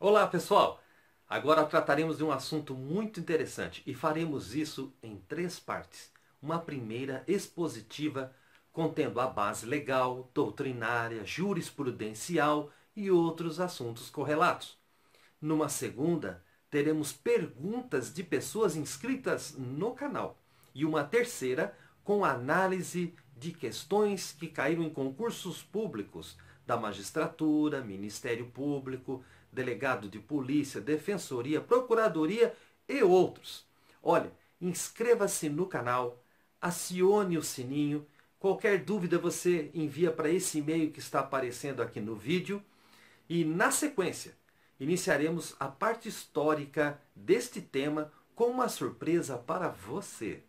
Olá, pessoal! Agora trataremos de um assunto muito interessante e faremos isso em 3 partes. Uma primeira expositiva, contendo a base legal, doutrinária, jurisprudencial e outros assuntos correlatos. Numa segunda, teremos perguntas de pessoas inscritas no canal. E uma terceira, com análise de questões que caíram em concursos públicos da magistratura, Ministério Público, delegado de polícia, defensoria, procuradoria e outros. Olha, inscreva-se no canal, acione o sininho. Qualquer dúvida você envia para esse e-mail que está aparecendo aqui no vídeo. E na sequência, iniciaremos a parte histórica deste tema com uma surpresa para você.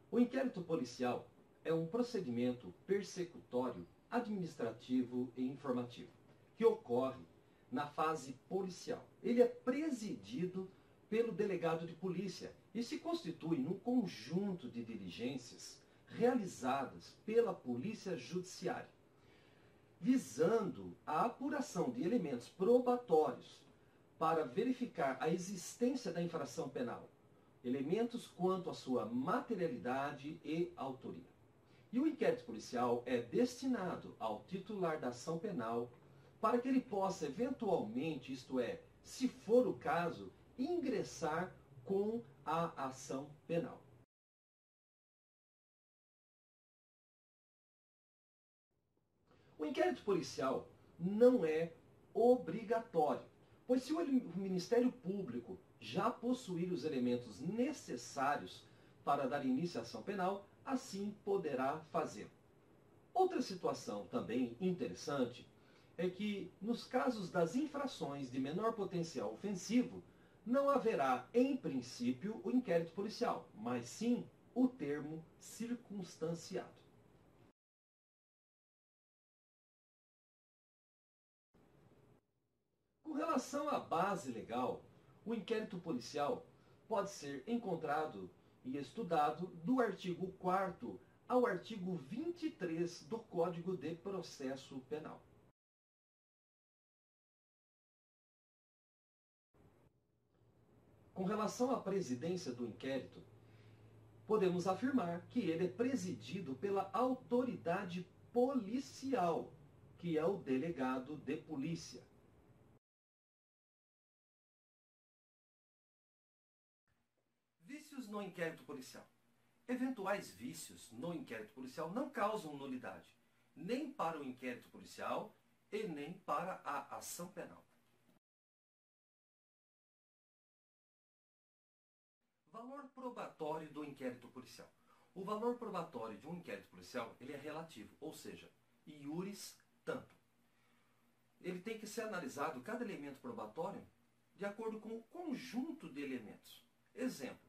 O inquérito policial é um procedimento persecutório, administrativo e informativo que ocorre na fase policial. Ele é presidido pelo delegado de polícia e se constitui num conjunto de diligências realizadas pela Polícia Judiciária, visando a apuração de elementos probatórios para verificar a existência da infração penal, elementos quanto à sua materialidade e autoria. E o inquérito policial é destinado ao titular da ação penal para que ele possa eventualmente, isto é, se for o caso, ingressar com a ação penal. O inquérito policial não é obrigatório, pois se o Ministério Público já possuir os elementos necessários para dar início à ação penal, assim poderá fazer. Outra situação também interessante é que, nos casos das infrações de menor potencial ofensivo, não haverá, em princípio, o inquérito policial, mas sim o termo circunstanciado. Com relação à base legal, o inquérito policial pode ser encontrado e estudado do artigo 4º ao artigo 23 do Código de Processo Penal. Com relação à presidência do inquérito, podemos afirmar que ele é presidido pela autoridade policial, que é o delegado de polícia. Vícios no inquérito policial. Eventuais vícios no inquérito policial não causam nulidade, nem para o inquérito policial e nem para a ação penal. Valor probatório do inquérito policial. O valor probatório de um inquérito policial ele é relativo, ou seja, iuris tanto. Ele tem que ser analisado, cada elemento probatório, de acordo com o conjunto de elementos. Exemplo,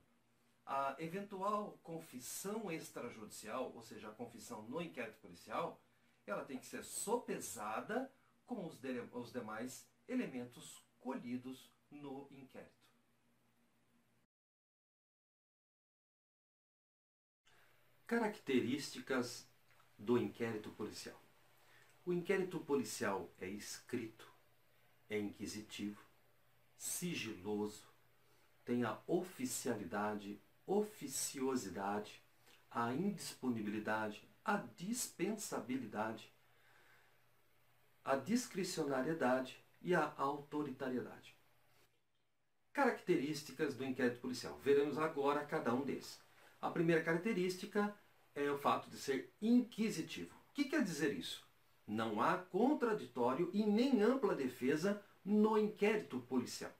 a eventual confissão extrajudicial, ou seja, a confissão no inquérito policial, ela tem que ser sopesada com os demais elementos colhidos no inquérito. Características do inquérito policial. O inquérito policial é escrito, é inquisitivo, sigiloso, tem a oficialidade, oficiosidade, a indisponibilidade, a dispensabilidade, a discricionariedade e a autoritariedade. Características do inquérito policial. Veremos agora cada um deles. A primeira característica é o fato de ser inquisitivo. O que quer dizer isso? Não há contraditório e nem ampla defesa no inquérito policial.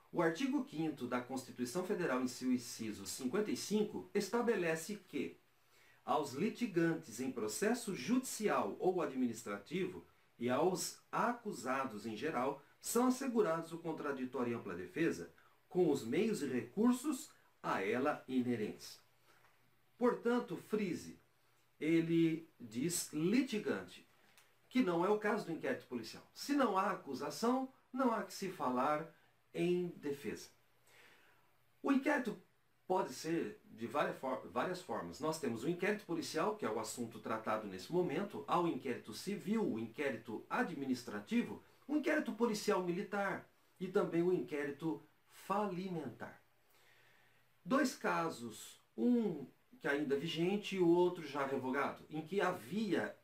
O artigo 5º da Constituição Federal, em seu inciso 55, estabelece que aos litigantes em processo judicial ou administrativo e aos acusados em geral são assegurados o contraditório e ampla defesa com os meios e recursos a ela inerentes. Portanto, frise, ele diz litigante, que não é o caso do inquérito policial. Se não há acusação, não há que se falar em defesa. O inquérito pode ser de várias formas. Nós temos o inquérito policial, que é o assunto tratado nesse momento, há o inquérito civil, o inquérito administrativo, o inquérito policial militar e também o inquérito falimentar. Dois casos, um que ainda é vigente e o outro já revogado, em que havia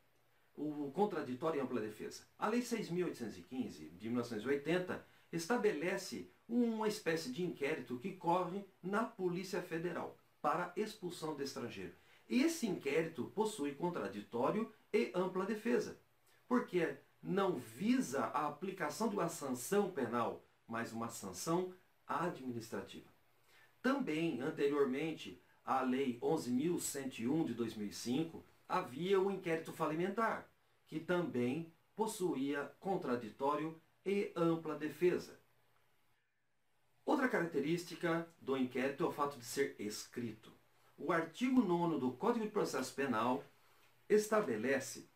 o contraditório e ampla defesa. A Lei 6.815, de 1980, estabelece uma espécie de inquérito que corre na Polícia Federal para expulsão de estrangeiro. Esse inquérito possui contraditório e ampla defesa, porque não visa a aplicação de uma sanção penal, mas uma sanção administrativa. Também, anteriormente, à Lei 11.101 de 2005, havia o inquérito falimentar, que também possuía contraditório e ampla defesa. Outra característica do inquérito é o fato de ser escrito. O artigo 9º do Código de Processo Penal estabelece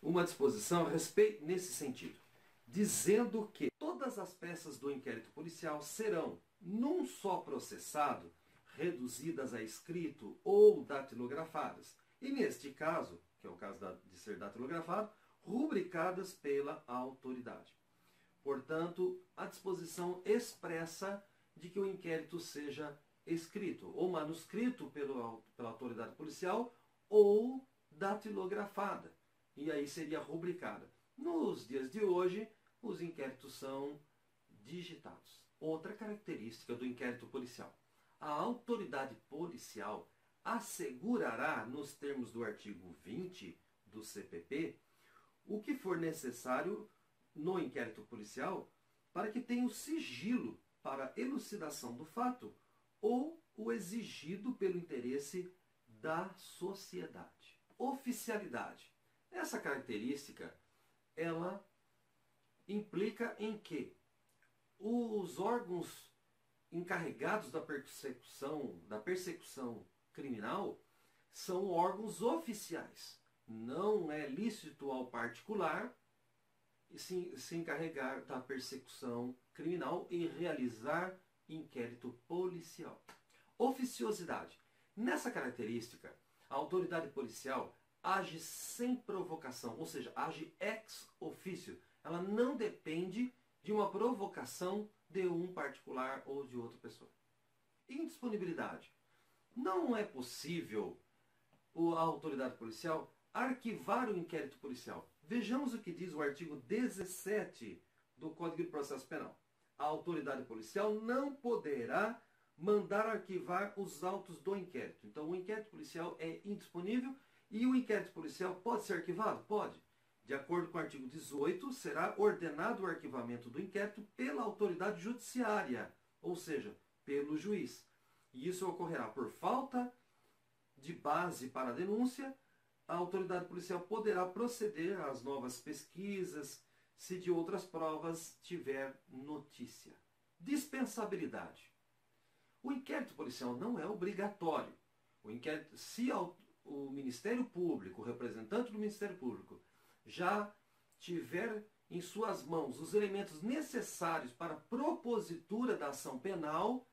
uma disposição a respeito nesse sentido, dizendo que todas as peças do inquérito policial serão, num só processado, reduzidas a escrito ou datilografadas. E neste caso, que é o caso de ser datilografado, rubricadas pela autoridade. Portanto, a disposição expressa de que o inquérito seja escrito, ou manuscrito pela autoridade policial, ou datilografada. E aí seria rubricada. Nos dias de hoje, os inquéritos são digitados. Outra característica do inquérito policial. A autoridade policial assegurará, nos termos do artigo 20 do CPP, o que for necessário no inquérito policial para que tenha o sigilo para elucidação do fato ou o exigido pelo interesse da sociedade. Oficialidade. Essa característica, ela implica em que os órgãos encarregados da persecução criminal são órgãos oficiais. Não é lícito ao particular se encarregar da persecução criminal e realizar inquérito policial. Oficiosidade. Nessa característica, a autoridade policial age sem provocação, ou seja, age ex officio. Ela não depende de uma provocação de um particular ou de outra pessoa. Indisponibilidade. Não é possível a autoridade policial arquivar o inquérito policial. Vejamos o que diz o artigo 17 do Código de Processo Penal. A autoridade policial não poderá mandar arquivar os autos do inquérito. Então, o inquérito policial é indisponível e o inquérito policial pode ser arquivado? Pode. De acordo com o artigo 18, será ordenado o arquivamento do inquérito pela autoridade judiciária, ou seja, pelo juiz. E isso ocorrerá por falta de base para a denúncia. A autoridade policial poderá proceder às novas pesquisas, se de outras provas tiver notícia. Dispensabilidade. O inquérito policial não é obrigatório. Se o Ministério Público, o representante do Ministério Público, já tiver em suas mãos os elementos necessários para a propositura da ação penal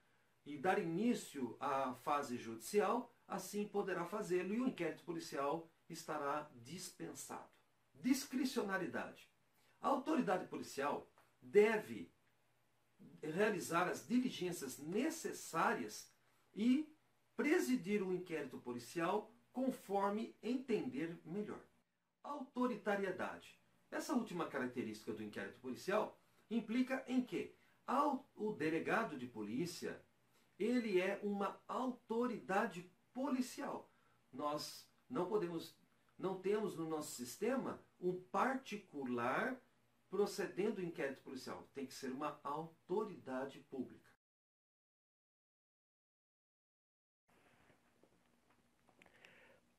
e dar início à fase judicial, assim poderá fazê-lo e o inquérito policial estará dispensado. Discricionariedade. A autoridade policial deve realizar as diligências necessárias e presidir o inquérito policial conforme entender melhor. Autoritariedade. Essa última característica do inquérito policial implica em que o delegado de polícia, ele é uma autoridade policial. Nós não temos no nosso sistema um particular procedendo o inquérito policial. Tem que ser uma autoridade pública.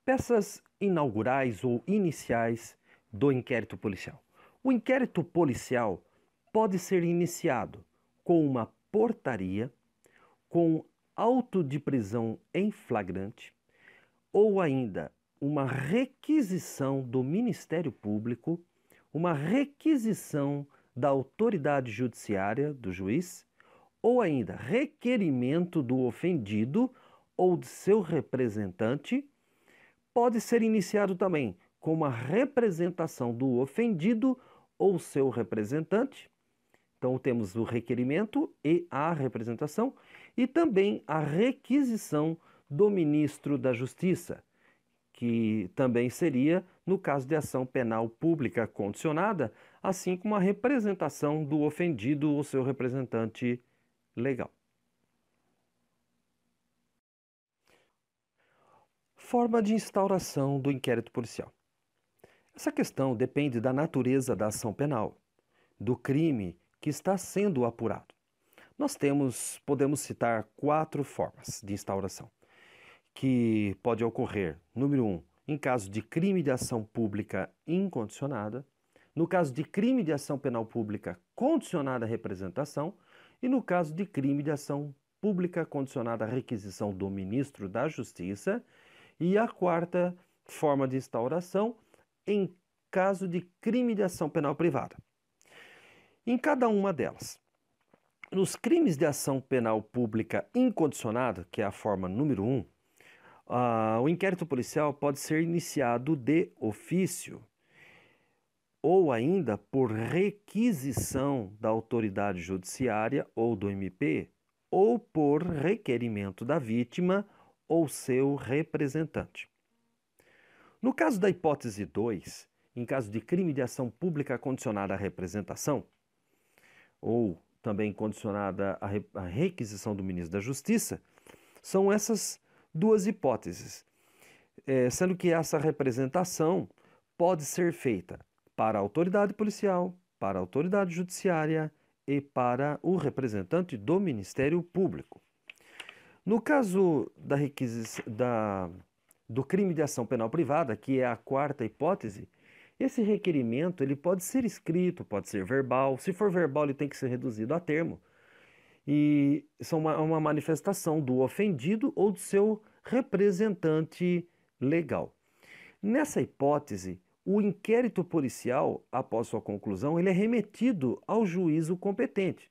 Peças inaugurais ou iniciais do inquérito policial. O inquérito policial pode ser iniciado com uma portaria, com auto de prisão em flagrante, ou ainda uma requisição do Ministério Público, uma requisição da autoridade judiciária, do juiz, ou ainda requerimento do ofendido ou de seu representante. Pode ser iniciado também com uma representação do ofendido ou seu representante. Então temos o requerimento e a representação e também a requisição do ministro da Justiça, que também seria no caso de ação penal pública condicionada, assim como a representação do ofendido ou seu representante legal. Forma de instauração do inquérito policial. Essa questão depende da natureza da ação penal, do crime que está sendo apurado. Nós podemos citar 4 formas de instauração, que pode ocorrer, número 1, em caso de crime de ação pública incondicionada, no caso de crime de ação penal pública condicionada à representação e no caso de crime de ação pública condicionada à requisição do ministro da Justiça. E a 4ª forma de instauração, em caso de crime de ação penal privada. Em cada uma delas, nos crimes de ação penal pública incondicionada, que é a forma número 1, o inquérito policial pode ser iniciado de ofício ou ainda por requisição da autoridade judiciária ou do MP ou por requerimento da vítima ou seu representante. No caso da hipótese 2, em caso de crime de ação pública condicionada à representação, ou também condicionada à requisição do ministro da Justiça, são essas 2 hipóteses, sendo que essa representação pode ser feita para a autoridade policial, para a autoridade judiciária e para o representante do Ministério Público. No caso do crime de ação penal privada, que é a 4ª hipótese, esse requerimento ele pode ser escrito, pode ser verbal. Se for verbal, ele tem que ser reduzido a termo. E são uma manifestação do ofendido ou do seu representante legal. Nessa hipótese, o inquérito policial, após sua conclusão, ele é remetido ao juízo competente.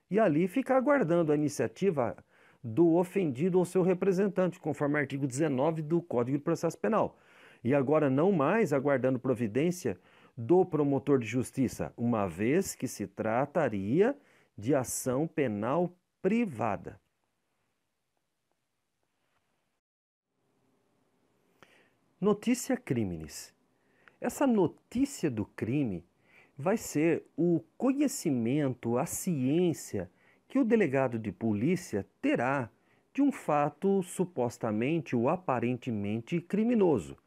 e ali ficar aguardando a iniciativa do ofendido ou seu representante, conforme o artigo 19 do Código de Processo Penal. E agora não mais aguardando providência do promotor de justiça, uma vez que se trataria de ação penal privada. Notícia crimes. Essa notícia do crime vai ser o conhecimento, a ciência que o delegado de polícia terá de um fato supostamente ou aparentemente criminoso.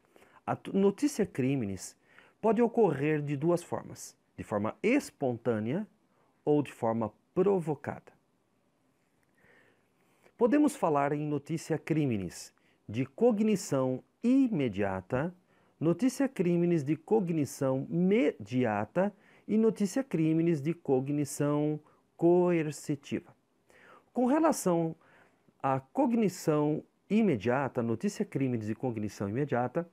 A notícia crimes pode ocorrer de duas formas: de forma espontânea ou de forma provocada. Podemos falar em notícia crimes de cognição imediata, notícia crimes de cognição mediata e notícia crimes de cognição coercitiva. Com relação à cognição imediata, notícia crimes de cognição imediata,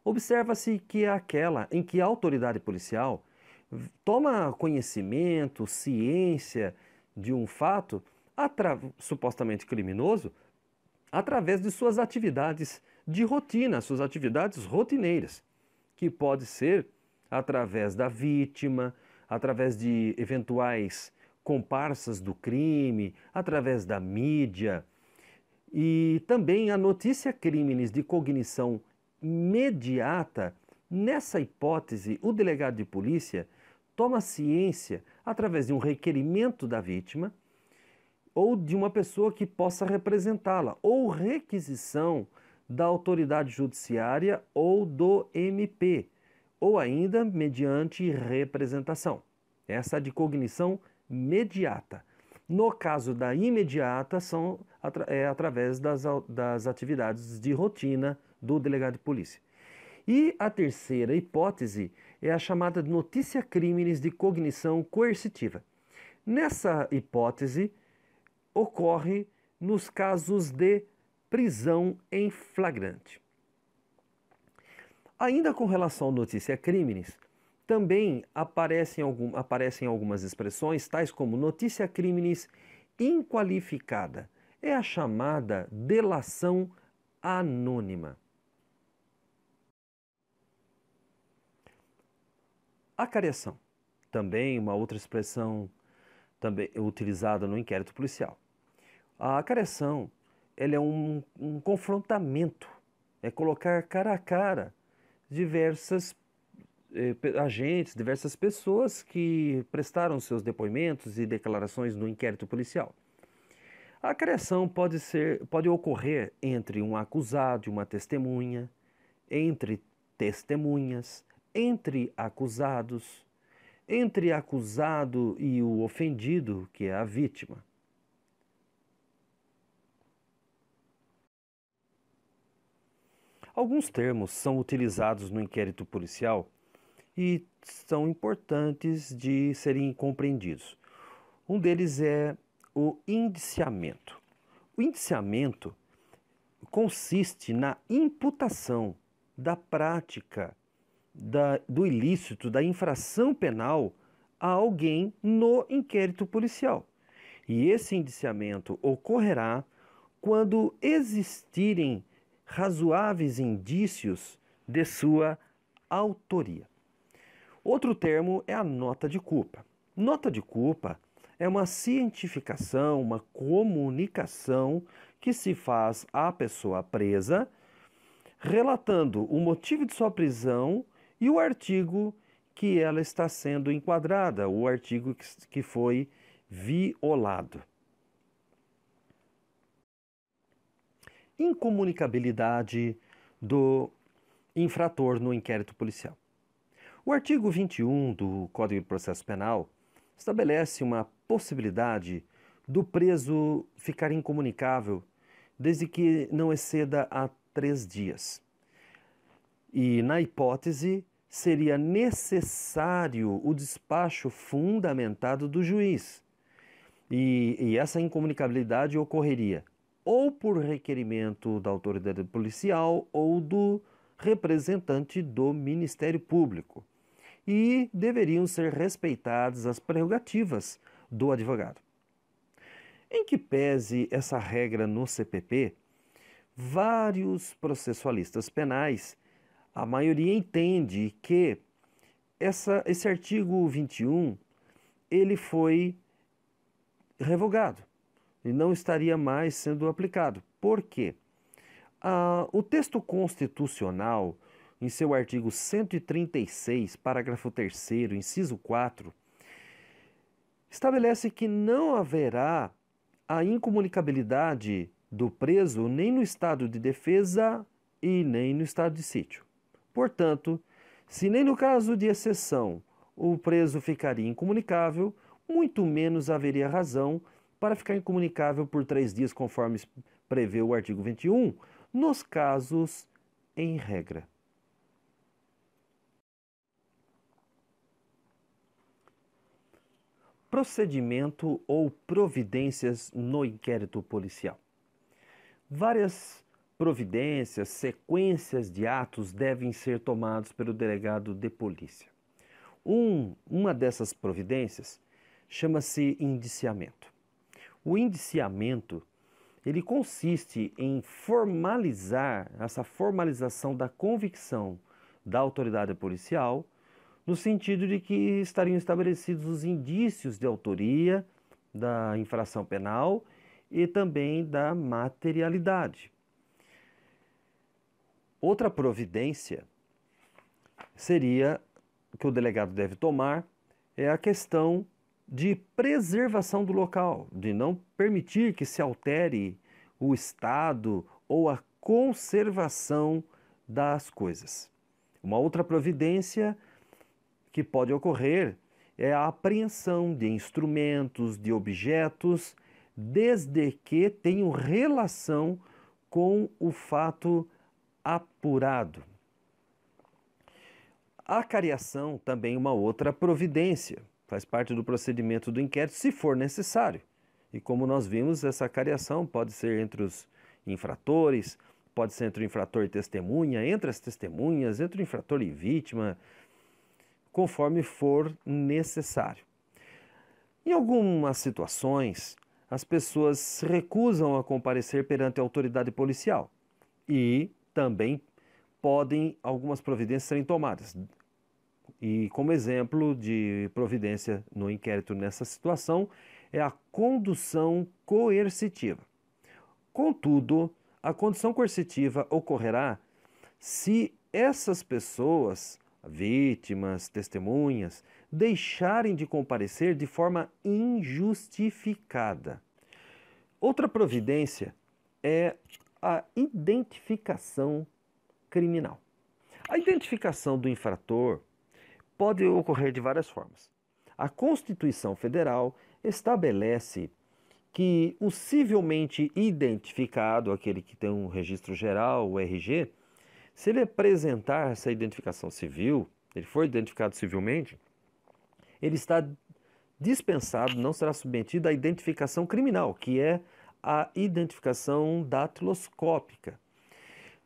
observa-se que é aquela em que a autoridade policial toma conhecimento, ciência de um fato supostamente criminoso através de suas atividades de rotina, suas atividades rotineiras, que pode ser através da vítima, através de eventuais comparsas do crime, através da mídia. E também a notícia crimes de cognição mediata. Nessa hipótese, o delegado de polícia toma ciência através de um requerimento da vítima ou de uma pessoa que possa representá-la, ou requisição da autoridade judiciária ou do MP, ou ainda mediante representação. Essa é de cognição mediata. No caso da imediata, é através das atividades de rotina do delegado de polícia. E a terceira hipótese é a chamada de notícia crimes de cognição coercitiva. Nessa hipótese, ocorre nos casos de prisão em flagrante. Ainda com relação à notícia crimes, também aparecem algumas expressões, tais como notícia crimes inqualificada. É a chamada delação anônima. Acareação, também uma outra expressão também utilizada no inquérito policial. A acareação, ela é um confrontamento, é colocar cara a cara diversas agentes, diversas pessoas que prestaram seus depoimentos e declarações no inquérito policial. A acareação pode ocorrer entre um acusado e uma testemunha, entre testemunhas, entre acusados, entre acusado e o ofendido, que é a vítima. Alguns termos são utilizados no inquérito policial e são importantes de serem compreendidos. Um deles é o indiciamento. O indiciamento consiste na imputação da prática do ilícito, da infração penal a alguém no inquérito policial. E esse indiciamento ocorrerá quando existirem razoáveis indícios de sua autoria. Outro termo é a nota de culpa. Nota de culpa é uma cientificação, uma comunicação que se faz à pessoa presa, relatando o motivo de sua prisão e o artigo que ela está sendo enquadrada, o artigo que foi violado. Incomunicabilidade do infrator no inquérito policial. O artigo 21 do Código de Processo Penal estabelece uma possibilidade do preso ficar incomunicável desde que não exceda a 3 dias. E, na hipótese, seria necessário o despacho fundamentado do juiz. E essa incomunicabilidade ocorreria ou por requerimento da autoridade policial ou do representante do Ministério Público. E deveriam ser respeitadas as prerrogativas do advogado. Em que pese essa regra no CPP, vários processualistas penais, a maioria entende que esse artigo 21 ele foi revogado e não estaria mais sendo aplicado. Por quê? O texto constitucional, em seu artigo 136, parágrafo 3º, inciso 4, estabelece que não haverá a incomunicabilidade do preso nem no estado de defesa e nem no estado de sítio. Portanto, se nem no caso de exceção o preso ficaria incomunicável, muito menos haveria razão para ficar incomunicável por 3 dias, conforme prevê o artigo 21, nos casos em regra. Procedimento ou providências no inquérito policial. Várias providências, sequências de atos devem ser tomados pelo delegado de polícia. Uma dessas providências chama-se indiciamento. O indiciamento, ele consiste em formalizar essa formalização da convicção da autoridade policial, no sentido de que estariam estabelecidos os indícios de autoria da infração penal e também da materialidade. Outra providência seria que o delegado deve tomar é a questão de preservação do local, de não permitir que se altere o estado ou a conservação das coisas. Uma outra providência que pode ocorrer é a apreensão de instrumentos, de objetos, desde que tenham relação com o fato apurado. A cariação também é uma outra providência, faz parte do procedimento do inquérito, se for necessário. E como nós vimos, essa cariação pode ser entre os infratores, pode ser entre o infrator e testemunha, entre as testemunhas, entre o infrator e vítima, conforme for necessário. Em algumas situações, as pessoas se recusam a comparecer perante a autoridade policial e também podem algumas providências serem tomadas. E como exemplo de providência no inquérito nessa situação é a condução coercitiva. Contudo, a condução coercitiva ocorrerá se essas pessoas, vítimas, testemunhas, deixarem de comparecer de forma injustificada. Outra providência é a identificação criminal. A identificação do infrator pode ocorrer de várias formas. A Constituição Federal estabelece que o civilmente identificado, aquele que tem um registro geral, o RG, se ele apresentar essa identificação civil, ele for identificado civilmente, ele está dispensado, não será submetido à identificação criminal, que é a identificação datiloscópica.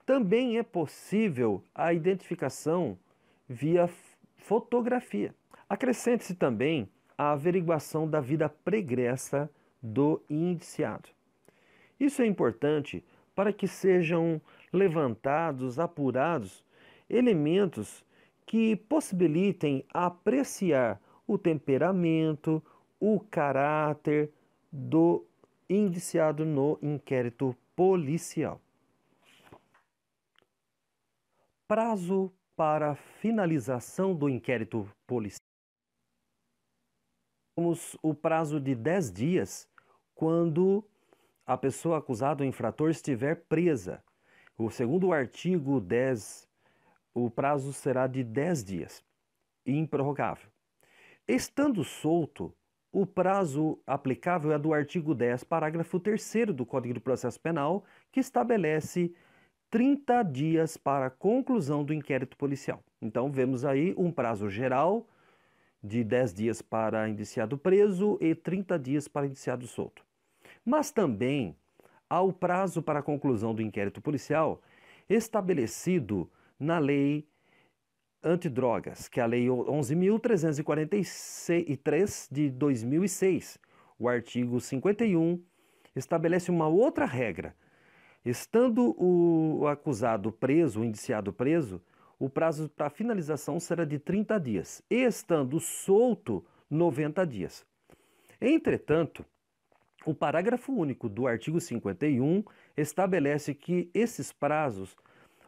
Também é possível a identificação via fotografia. Acrescente-se também a averiguação da vida pregressa do indiciado. Isso é importante para que sejam levantados, apurados elementos que possibilitem apreciar o temperamento, o caráter do indiciado no inquérito policial. Prazo para finalização do inquérito policial. Temos o prazo de 10 dias quando a pessoa acusada ou infrator estiver presa. Segundo o artigo 10, o prazo será de 10 dias, improrrogável. Estando solto, o prazo aplicável é do artigo 10, parágrafo 3º do Código de Processo Penal, que estabelece 30 dias para a conclusão do inquérito policial. Então, vemos aí um prazo geral de 10 dias para indiciado preso e 30 dias para indiciado solto. Mas também há o prazo para a conclusão do inquérito policial estabelecido na Lei antidrogas, que é a Lei 11.343 de 2006. O artigo 51 estabelece uma outra regra. Estando o acusado preso, o indiciado preso, o prazo para finalização será de 30 dias, e estando solto, 90 dias. Entretanto, o parágrafo único do artigo 51 estabelece que esses prazos,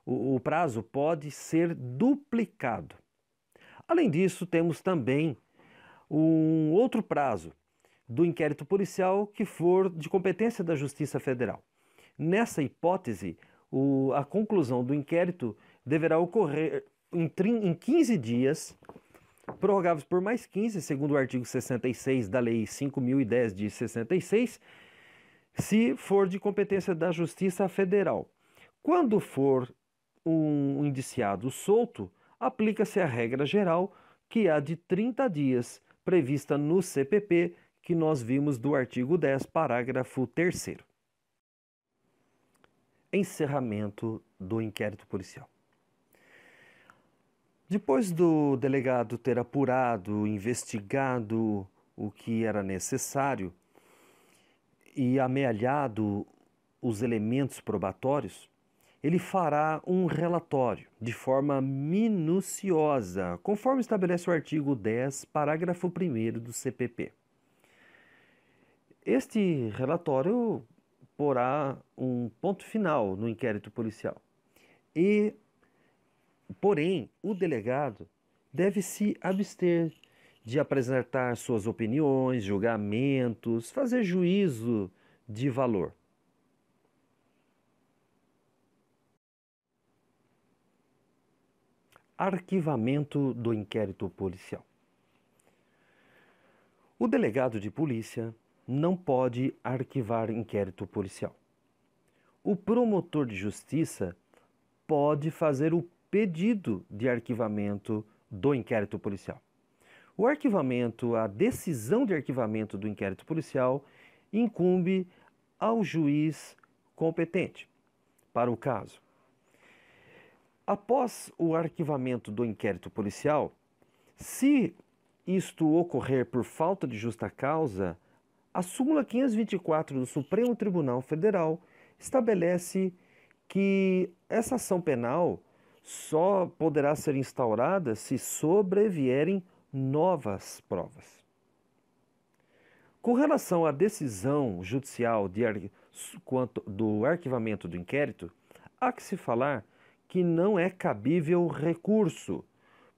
o prazo pode ser duplicado. Além disso, temos também um outro prazo do inquérito policial que for de competência da Justiça Federal. Nessa hipótese, a conclusão do inquérito deverá ocorrer em 15 dias, prorrogáveis por mais 15, segundo o artigo 66 da Lei 5.010 de 66, se for de competência da Justiça Federal. Quando for um indiciado solto, aplica-se a regra geral, que é a de 30 dias, prevista no CPP, que nós vimos do artigo 10, parágrafo 3º. Encerramento do inquérito policial. Depois do delegado ter apurado, investigado o que era necessário e amealhado os elementos probatórios, ele fará um relatório de forma minuciosa, conforme estabelece o artigo 10, parágrafo 1º do CPP. Este relatório porá um ponto final no inquérito policial. Porém, o delegado deve se abster de apresentar suas opiniões, julgamentos, fazer juízo de valor. Arquivamento do inquérito policial. O delegado de polícia não pode arquivar inquérito policial. O promotor de justiça pode fazer o pedido de arquivamento do inquérito policial. O arquivamento, a decisão de arquivamento do inquérito policial incumbe ao juiz competente para o caso. Após o arquivamento do inquérito policial, se isto ocorrer por falta de justa causa, a súmula 524 do Supremo Tribunal Federal estabelece que essa ação penal só poderá ser instaurada se sobrevierem novas provas. Com relação à decisão judicial do arquivamento do inquérito, há que se falar que não é cabível recurso.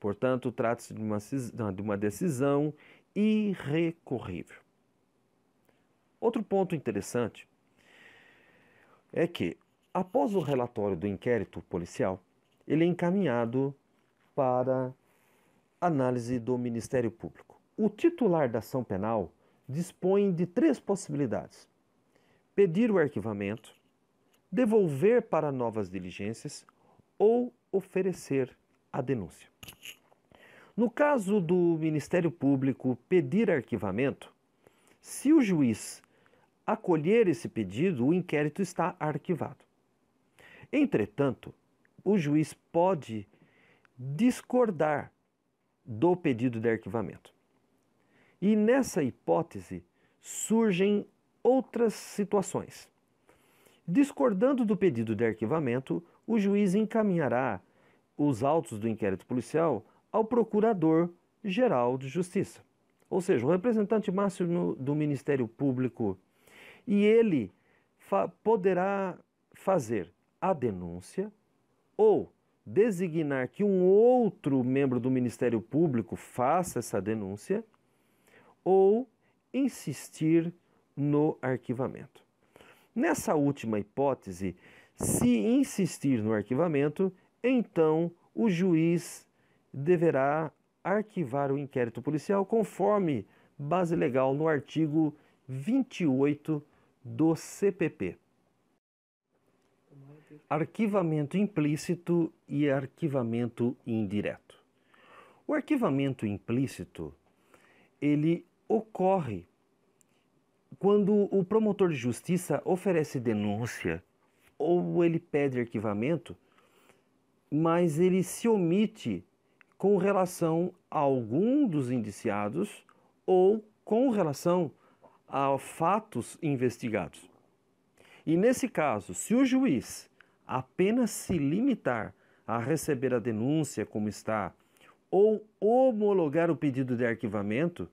Portanto, trata-se de uma decisão irrecorrível. Outro ponto interessante é que, após o relatório do inquérito policial, ele é encaminhado para análise do Ministério Público. O titular da ação penal dispõe de 3 possibilidades: pedir o arquivamento, devolver para novas diligências ou oferecer a denúncia. No caso do Ministério Público pedir arquivamento, se o juiz acolher esse pedido, o inquérito está arquivado. Entretanto, o juiz pode discordar do pedido de arquivamento. E nessa hipótese surgem outras situações. Discordando do pedido de arquivamento, o juiz encaminhará os autos do inquérito policial ao Procurador-Geral de Justiça, ou seja, o representante máximo do Ministério Público, e ele poderá fazer a denúncia ou designar que um outro membro do Ministério Público faça essa denúncia ou insistir no arquivamento. Nessa última hipótese, se insistir no arquivamento, então o juiz deverá arquivar o inquérito policial conforme base legal no artigo 28 do CPP. Arquivamento implícito e arquivamento indireto. O arquivamento implícito, ele ocorre quando o promotor de justiça oferece denúncia ou ele pede arquivamento, mas ele se omite com relação a algum dos indiciados ou com relação a fatos investigados. E nesse caso, se o juiz apenas se limitar a receber a denúncia como está ou homologar o pedido de arquivamento,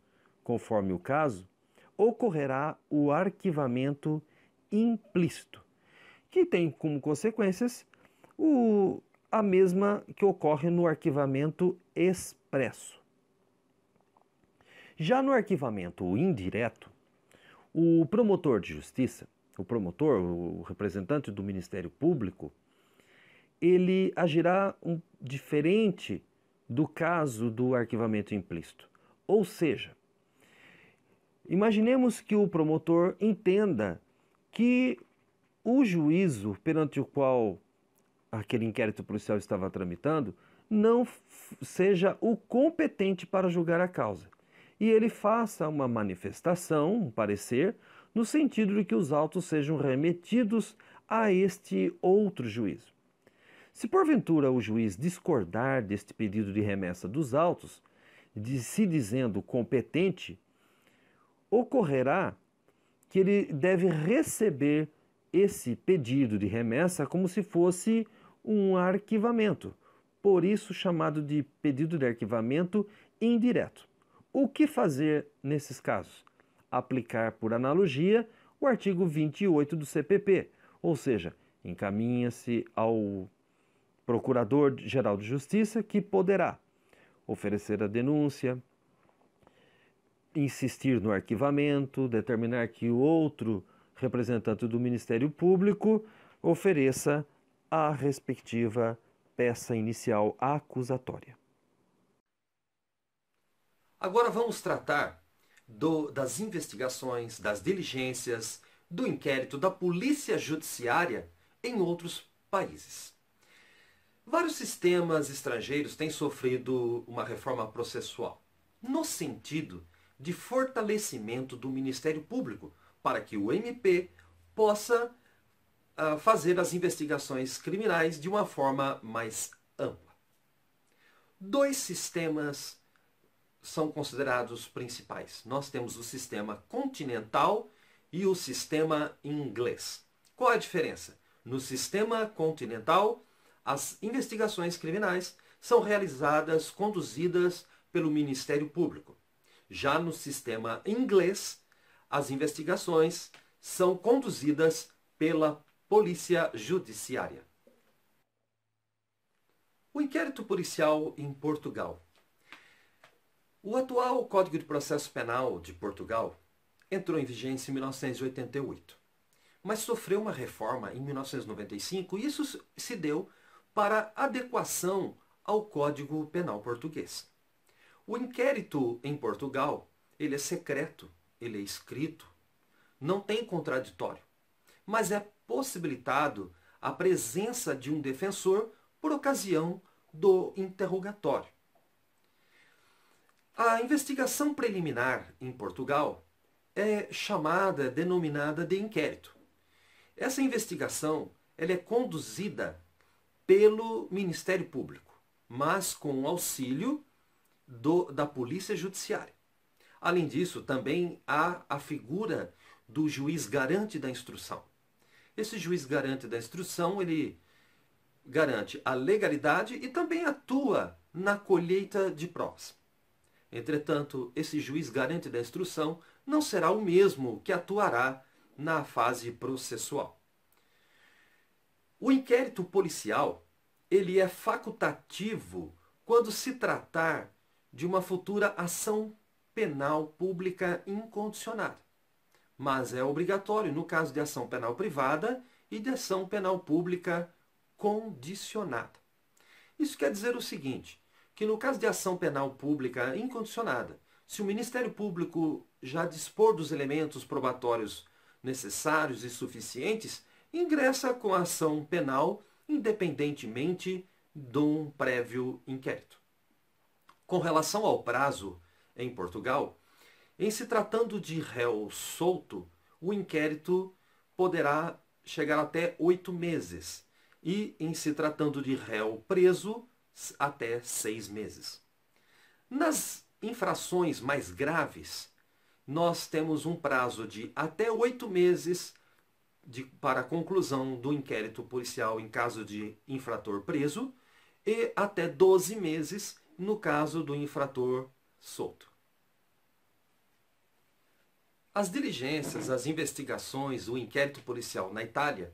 conforme o caso, ocorrerá o arquivamento implícito, que tem como consequências a mesma que ocorre no arquivamento expresso. Já no arquivamento indireto, o promotor de justiça, o representante do Ministério Público, ele agirá diferente do caso do arquivamento implícito. Ou seja, imaginemos que o promotor entenda que o juízo perante o qual aquele inquérito policial estava tramitando não seja o competente para julgar a causa. E ele faça uma manifestação, um parecer, no sentido de que os autos sejam remetidos a este outro juízo. Se porventura o juiz discordar deste pedido de remessa dos autos, se dizendo competente, ocorrerá que ele deve receber esse pedido de remessa como se fosse um arquivamento, por isso chamado de pedido de arquivamento indireto. O que fazer nesses casos? Aplicar por analogia o artigo 28 do CPP, ou seja, encaminha-se ao Procurador-Geral de Justiça, que poderá oferecer a denúncia, insistir no arquivamento, determinar que o outro representante do Ministério Público ofereça a respectiva peça inicial acusatória. Agora vamos tratar das investigações, das diligências, do inquérito da Polícia Judiciária em outros países. Vários sistemas estrangeiros têm sofrido uma reforma processual, no sentido de fortalecimento do Ministério Público, para que o MP possa fazer as investigações criminais de uma forma mais ampla. Dois sistemas são considerados principais. Nós temos o sistema continental e o sistema inglês. Qual a diferença? No sistema continental, as investigações criminais são realizadas, conduzidas pelo Ministério Público. Já no sistema inglês, as investigações são conduzidas pela Polícia Judiciária. O inquérito policial em Portugal. O atual Código de Processo Penal de Portugal entrou em vigência em 1988, mas sofreu uma reforma em 1995 e isso se deu para adequação ao Código Penal português. O inquérito em Portugal, ele é secreto, ele é escrito, não tem contraditório, mas é possibilitado a presença de um defensor por ocasião do interrogatório. A investigação preliminar em Portugal é denominada de inquérito. Essa investigação ela é conduzida pelo Ministério Público, mas com o auxílio da Polícia Judiciária. Além disso, também há a figura do juiz garante da instrução. Esse juiz garante da instrução, ele garante a legalidade e também atua na colheita de provas. Entretanto, esse juiz garante da instrução não será o mesmo que atuará na fase processual. O inquérito policial, ele é facultativo quando se tratar de uma futura ação penal pública incondicionada, mas é obrigatório no caso de ação penal privada e de ação penal pública condicionada. Isso quer dizer o seguinte, que no caso de ação penal pública incondicionada, se o Ministério Público já dispor dos elementos probatórios necessários e suficientes, ingressa com a ação penal independentemente de um prévio inquérito. Com relação ao prazo em Portugal, em se tratando de réu solto, o inquérito poderá chegar até 8 meses e, em se tratando de réu preso, até 6 meses. Nas infrações mais graves, nós temos um prazo de até 8 meses para a conclusão do inquérito policial em caso de infrator preso e até 12 meses no caso do infrator solto. As diligências, as investigações, o inquérito policial na Itália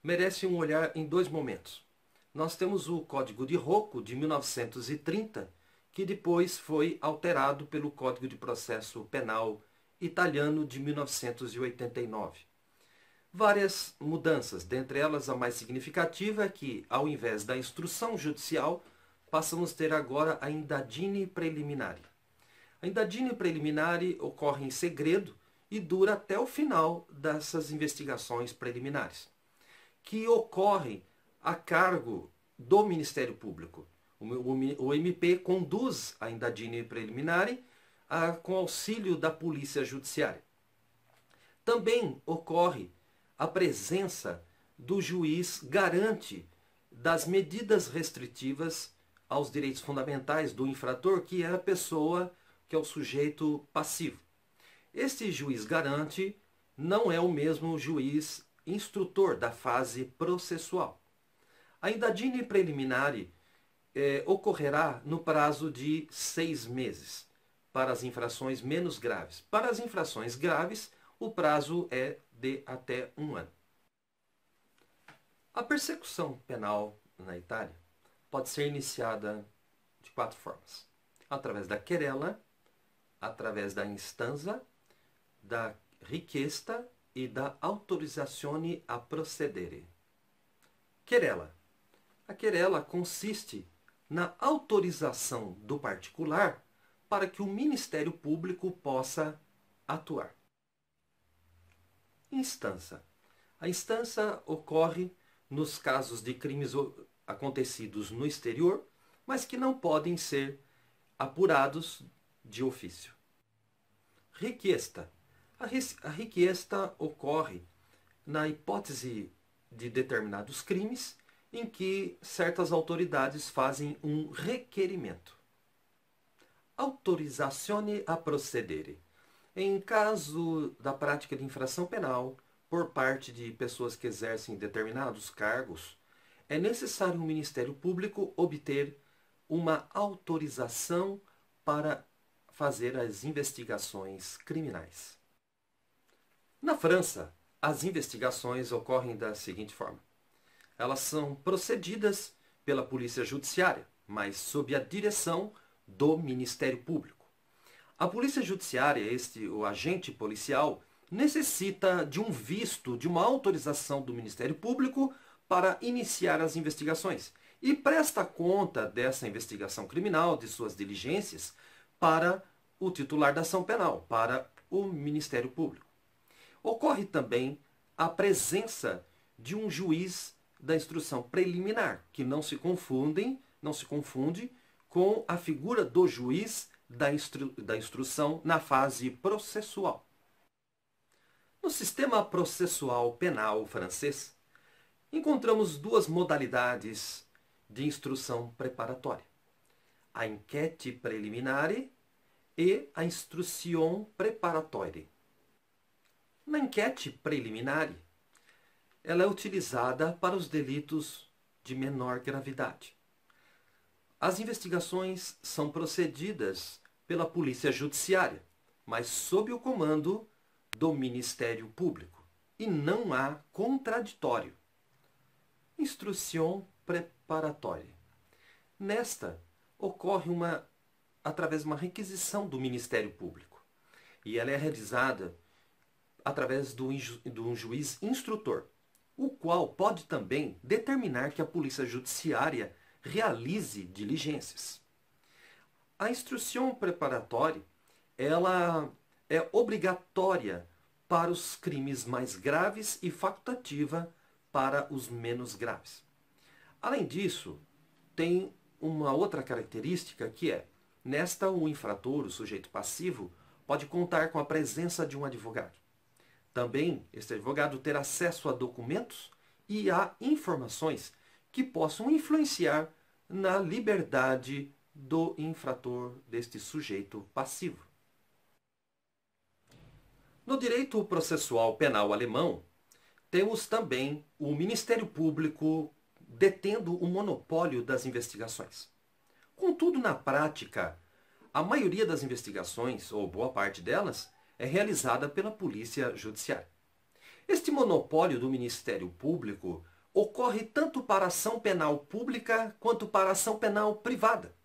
merecem um olhar em dois momentos. Nós temos o Código de Rocco, de 1930, que depois foi alterado pelo Código de Processo Penal italiano de 1989. Várias mudanças, dentre elas a mais significativa é que, ao invés da instrução judicial, passamos a ter agora a indagine preliminare. A indagine preliminare ocorre em segredo e dura até o final dessas investigações preliminares, que ocorrem a cargo do Ministério Público. O MP conduz a indagine preliminare com auxílio da Polícia Judiciária. Também ocorre a presença do juiz garante das medidas restritivas aos direitos fundamentais do infrator, que é a pessoa, que é o sujeito passivo. Este juiz garante não é o mesmo juiz instrutor da fase processual. A indagine preliminare ocorrerá no prazo de 6 meses para as infrações menos graves. Para as infrações graves, o prazo é de até 1 ano. A persecução penal na Itália pode ser iniciada de 4 formas. Através da querela, através da instanza, da richiesta e da autorizzazione a procedere. Querela. A querela consiste na autorização do particular para que o Ministério Público possa atuar. Instança. A instança ocorre nos casos de crimes acontecidos no exterior, mas que não podem ser apurados de ofício. Richiesta. A richiesta ocorre na hipótese de determinados crimes em que certas autoridades fazem um requerimento. Autorizzazione a procedere. Em caso da prática de infração penal por parte de pessoas que exercem determinados cargos, é necessário o Ministério Público obter uma autorização para fazer as investigações criminais. Na França, as investigações ocorrem da seguinte forma. Elas são procedidas pela Polícia Judiciária, mas sob a direção do Ministério Público. A Polícia Judiciária, o agente policial, necessita de um visto, de uma autorização do Ministério Público para iniciar as investigações e presta conta dessa investigação criminal, de suas diligências, para o titular da ação penal, para o Ministério Público. Ocorre também a presença de um juiz da instrução preliminar, que não se confunde com a figura do juiz da instrução na fase processual. No sistema processual penal francês, encontramos duas modalidades de instrução preparatória: a enquête preliminare e a instrução preparatória. Na enquête preliminare, ela é utilizada para os delitos de menor gravidade. As investigações são procedidas pela Polícia Judiciária, mas sob o comando do Ministério Público, e não há contraditório. Instrução preparatória. Nesta, ocorre através de uma requisição do Ministério Público, e ela é realizada através de um juiz instrutor, o qual pode também determinar que a Polícia Judiciária realize diligências. A instrução preparatória, ela é obrigatória para os crimes mais graves e facultativa para os menos graves. Além disso, tem uma outra característica que é, nesta o infrator, o sujeito passivo, pode contar com a presença de um advogado. Também, este advogado terá acesso a documentos e a informações que possam influenciar na liberdade do infrator, deste sujeito passivo. No direito processual penal alemão, temos também o Ministério Público detendo o monopólio das investigações. Contudo, na prática, a maioria das investigações, ou boa parte delas, é realizada pela Polícia Judiciária. Este monopólio do Ministério Público ocorre tanto para a ação penal pública quanto para a ação penal privada.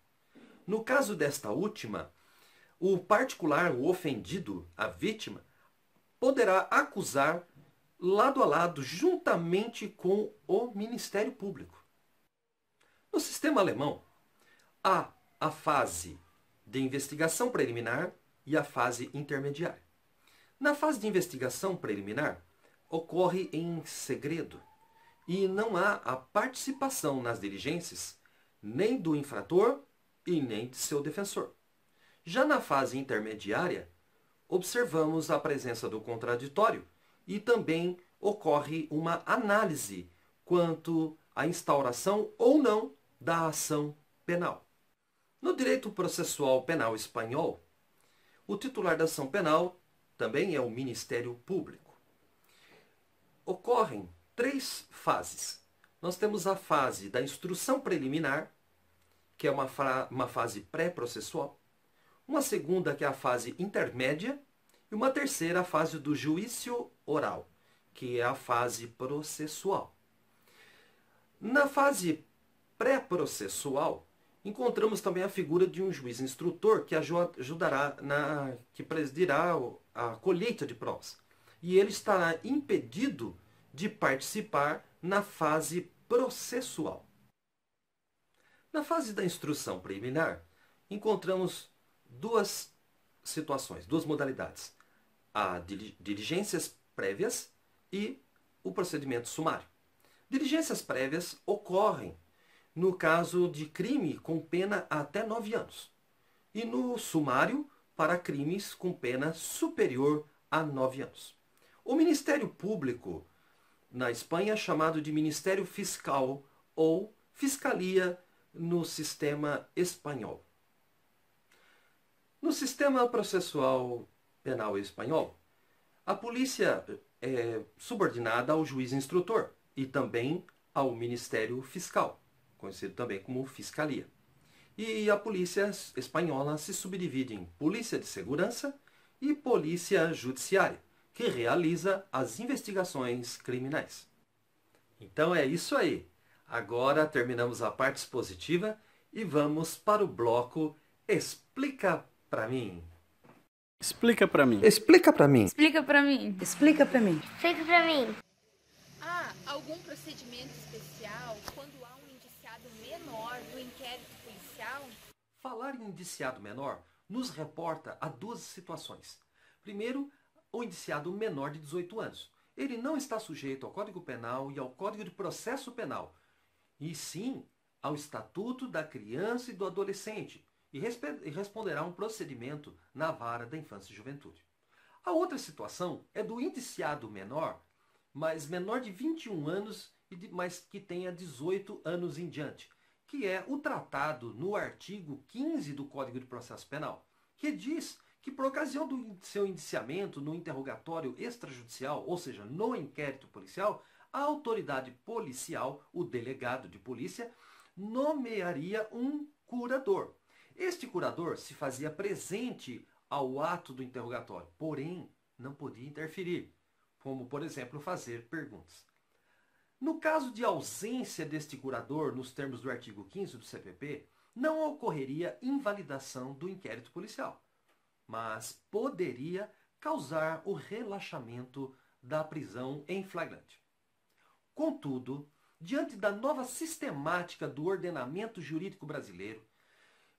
No caso desta última, o particular, o ofendido, a vítima, poderá acusar lado a lado, juntamente com o Ministério Público. No sistema alemão, há a fase de investigação preliminar e a fase intermediária. Na fase de investigação preliminar, ocorre em segredo e não há a participação nas diligências nem do infrator e nem de seu defensor. Já na fase intermediária, observamos a presença do contraditório e também ocorre uma análise quanto à instauração ou não da ação penal. No direito processual penal espanhol, o titular da ação penal também é o Ministério Público. Ocorrem 3 fases. Nós temos a fase da instrução preliminar, que é uma fase pré-processual, uma segunda, que é a fase intermédia, e uma terceira, a fase do juízo oral, que é a fase processual. Na fase pré-processual, encontramos também a figura de um juiz instrutor que ajudará, que presidirá a colheita de provas. E ele estará impedido de participar na fase processual. Na fase da instrução preliminar, encontramos 2 situações, 2 modalidades. Há diligências prévias e o procedimento sumário. Diligências prévias ocorrem no caso de crime com pena até 9 anos. E no sumário, para crimes com pena superior a 9 anos. O Ministério Público, na Espanha, é chamado de Ministério Fiscal ou Fiscalia no sistema espanhol. No sistema processual penal espanhol, a polícia é subordinada ao juiz instrutor e também ao Ministério Fiscal, conhecido também como Fiscalia. E a polícia espanhola se subdivide em polícia de segurança e polícia judiciária, que realiza as investigações criminais. Então é isso aí. Agora terminamos a parte expositiva e vamos para o bloco Explica pra mim. Explica pra mim. Explica pra mim. Explica pra mim. Explica pra mim. Explica pra mim. Há algum procedimento especial quando há um indiciado menor do inquérito policial? Falar em indiciado menor nos reporta a 2 situações. Primeiro, o indiciado menor de 18 anos. Ele não está sujeito ao Código Penal e ao Código de Processo Penal, e sim ao Estatuto da Criança e do Adolescente, e responderá a um procedimento na vara da infância e juventude. A outra situação é do indiciado menor, mas menor de 21 anos, mas que tenha 18 anos em diante, que é o tratado no artigo 15 do Código de Processo Penal, que diz que por ocasião do seu indiciamento no interrogatório extrajudicial, ou seja, no inquérito policial, a autoridade policial, o delegado de polícia, nomearia um curador. Este curador se fazia presente ao ato do interrogatório, porém não podia interferir, como, por exemplo, fazer perguntas. No caso de ausência deste curador, nos termos do artigo 15 do CPP, não ocorreria invalidação do inquérito policial, mas poderia causar o relaxamento da prisão em flagrante. Contudo, diante da nova sistemática do ordenamento jurídico brasileiro,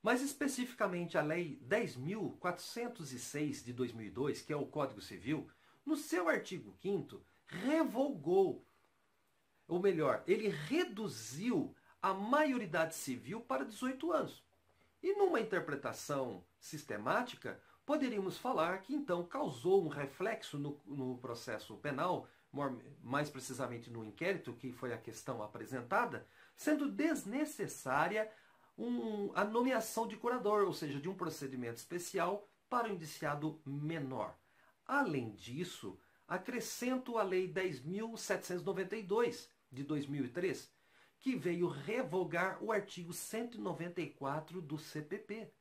mais especificamente a Lei 10.406 de 2002, que é o Código Civil, no seu artigo 5º, revogou, ou melhor, ele reduziu a maioridade civil para 18 anos. E numa interpretação sistemática, poderíamos falar que então causou um reflexo no processo penal, mais precisamente no inquérito, que foi a questão apresentada, sendo desnecessária a nomeação de curador, ou seja, de um procedimento especial para o indiciado menor. Além disso, acrescento a Lei 10.792, de 2003, que veio revogar o artigo 194 do CPP,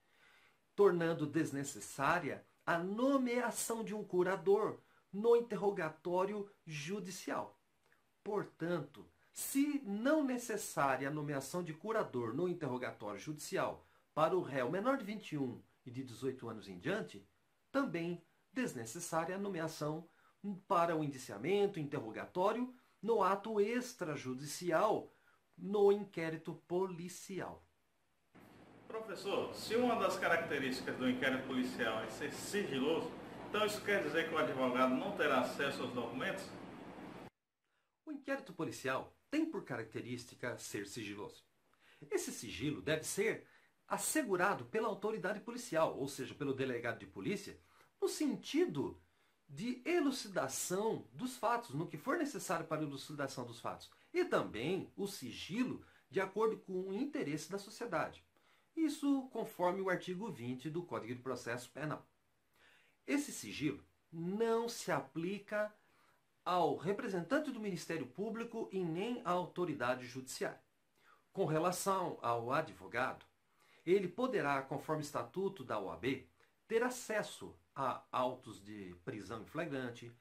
tornando desnecessária a nomeação de um curador no interrogatório judicial. Portanto, se não necessária a nomeação de curador no interrogatório judicial para o réu menor de 21 e de 18 anos em diante, também desnecessária a nomeação para o indiciamento, interrogatório, no ato extrajudicial, no inquérito policial. Professor, se uma das características do inquérito policial é ser sigiloso, então isso quer dizer que o advogado não terá acesso aos documentos? O inquérito policial tem por característica ser sigiloso. Esse sigilo deve ser assegurado pela autoridade policial, ou seja, pelo delegado de polícia, no sentido de elucidação dos fatos, no que for necessário para a elucidação dos fatos. E também o sigilo de acordo com o interesse da sociedade. Isso conforme o artigo 20 do Código de Processo Penal. Esse sigilo não se aplica ao representante do Ministério Público e nem à autoridade judiciária. Com relação ao advogado, ele poderá, conforme o estatuto da OAB, ter acesso a autos de prisão em flagrante,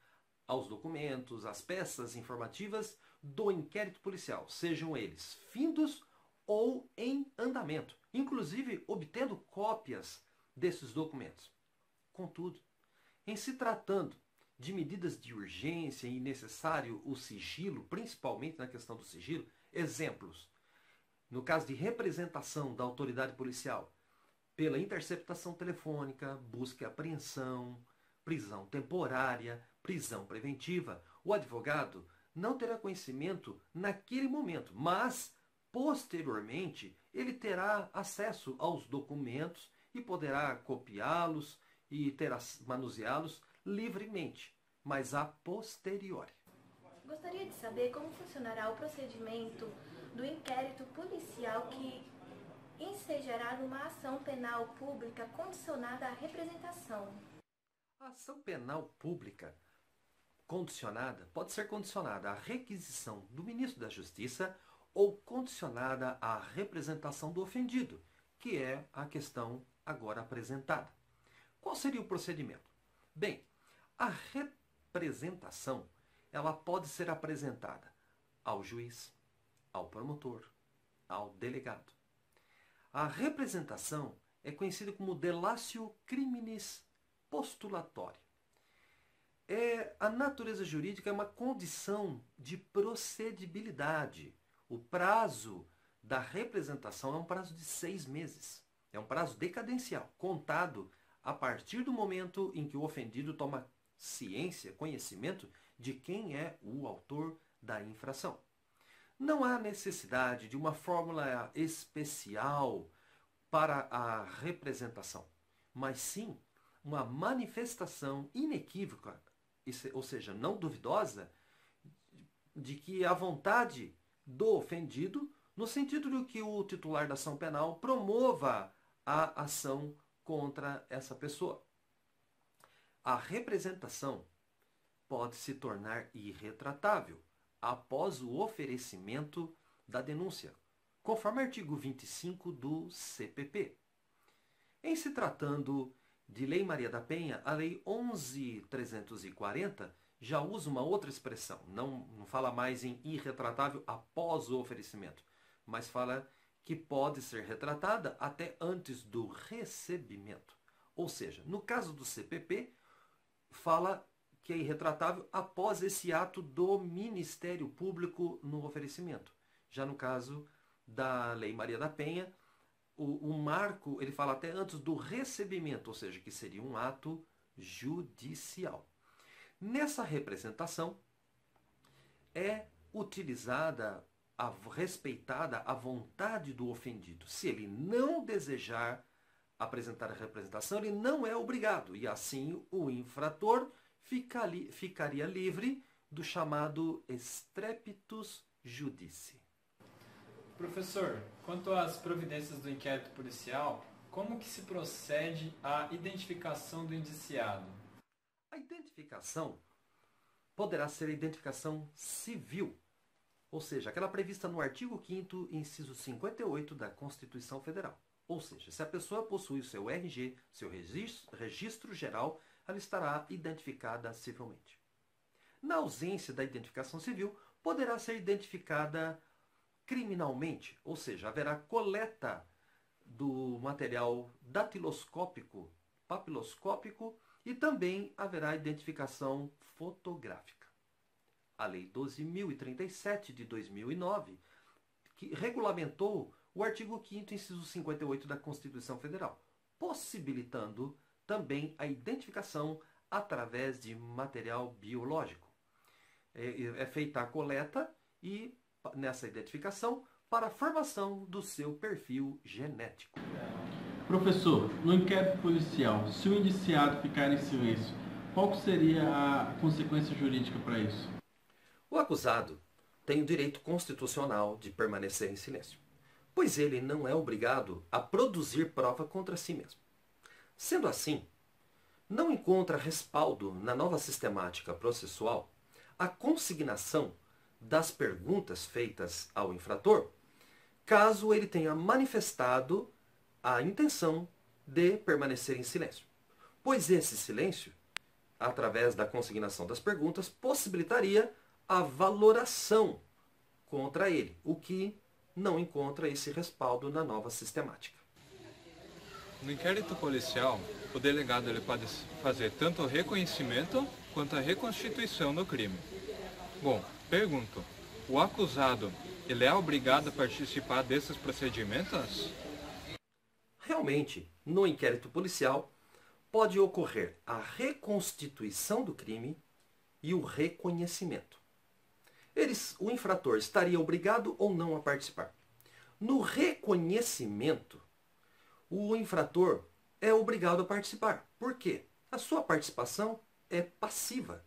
aos documentos, às peças informativas do inquérito policial, sejam eles findos ou em andamento, inclusive obtendo cópias desses documentos. Contudo, em se tratando de medidas de urgência e necessário o sigilo, principalmente na questão do sigilo, exemplos, no caso de representação da autoridade policial, pela interceptação telefônica, busca e apreensão, prisão temporária, prisão preventiva, o advogado não terá conhecimento naquele momento, mas posteriormente ele terá acesso aos documentos e poderá copiá-los e manuseá-los livremente, mas a posteriori. Gostaria de saber como funcionará o procedimento do inquérito policial que ensejará numa ação penal pública condicionada à representação. A ação penal pública condicionada pode ser condicionada à requisição do ministro da Justiça ou condicionada à representação do ofendido, que é a questão agora apresentada. Qual seria o procedimento? Bem, a representação ela pode ser apresentada ao juiz, ao promotor, ao delegado. A representação é conhecida como delatio criminis postulatória. A natureza jurídica é uma condição de procedibilidade. O prazo da representação é um prazo de 6 meses. É um prazo decadencial, contado a partir do momento em que o ofendido toma ciência, conhecimento de quem é o autor da infração. Não há necessidade de uma fórmula especial para a representação, mas sim uma manifestação inequívoca, ou seja, não duvidosa, de que a vontade do ofendido, no sentido de que o titular da ação penal promova a ação contra essa pessoa. A representação pode se tornar irretratável após o oferecimento da denúncia, conforme o artigo 25 do CPP. Em se tratando de Lei Maria da Penha, a Lei 11.340 já usa uma outra expressão. Não fala mais em irretratável após o oferecimento, mas fala que pode ser retratada até antes do recebimento. Ou seja, no caso do CPP, fala que é irretratável após esse ato do Ministério Público no oferecimento. Já no caso da Lei Maria da Penha, o marco ele fala até antes do recebimento, ou seja, que seria um ato judicial. Nessa representação é utilizada, respeitada a vontade do ofendido. Se ele não desejar apresentar a representação, ele não é obrigado, e assim o infrator ficaria livre do chamado strepitus judice. Professor, quanto às providências do inquérito policial, como que se procede à identificação do indiciado? A identificação poderá ser a identificação civil, ou seja, aquela prevista no artigo 5º, inciso 58 da Constituição Federal. Ou seja, se a pessoa possui o seu RG, seu registro geral, ela estará identificada civilmente. Na ausência da identificação civil, poderá ser identificada criminalmente, ou seja, haverá coleta do material datiloscópico, papiloscópico e também haverá identificação fotográfica. A Lei 12.037 de 2009, que regulamentou o artigo 5º, inciso 58 da Constituição Federal, possibilitando também a identificação através de material biológico. É feita a coleta e, nessa identificação, para a formação do seu perfil genético. Professor, no inquérito policial, se o indiciado ficar em silêncio, qual seria a consequência jurídica para isso? O acusado tem o direito constitucional de permanecer em silêncio, pois ele não é obrigado a produzir prova contra si mesmo. Sendo assim, não encontra respaldo na nova sistemática processual a consignação das perguntas feitas ao infrator, caso ele tenha manifestado a intenção de permanecer em silêncio. Pois esse silêncio, através da consignação das perguntas, possibilitaria a valoração contra ele, o que não encontra esse respaldo na nova sistemática. No inquérito policial, o delegado ele pode fazer tanto o reconhecimento quanto a reconstituição do crime. Bom, pergunto, o acusado ele é obrigado a participar desses procedimentos? Realmente, no inquérito policial, pode ocorrer a reconstituição do crime e o reconhecimento. O infrator estaria obrigado ou não a participar. No reconhecimento, o infrator é obrigado a participar. Por quê? A sua participação é passiva.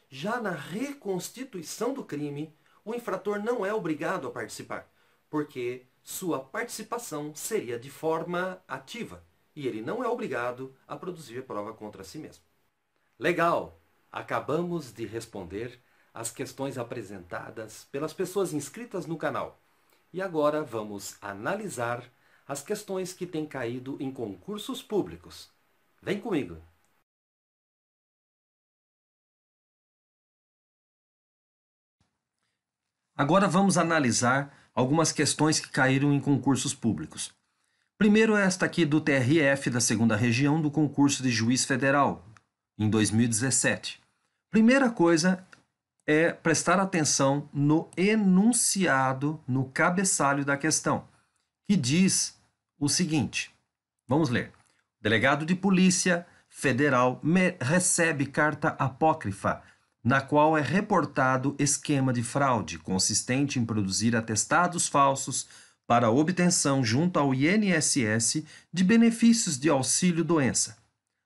Já na reconstituição do crime, o infrator não é obrigado a participar, porque sua participação seria de forma ativa e ele não é obrigado a produzir prova contra si mesmo. Legal! Acabamos de responder as questões apresentadas pelas pessoas inscritas no canal. E agora vamos analisar as questões que têm caído em concursos públicos. Vem comigo! Agora vamos analisar algumas questões que caíram em concursos públicos. Primeiro, esta aqui do TRF da 2ª Região do concurso de juiz federal, em 2017. Primeira coisa é prestar atenção no enunciado, no cabeçalho da questão, que diz o seguinte. Vamos ler. O delegado de polícia federal recebe carta apócrifa, na qual é reportado esquema de fraude consistente em produzir atestados falsos para obtenção junto ao INSS de benefícios de auxílio-doença.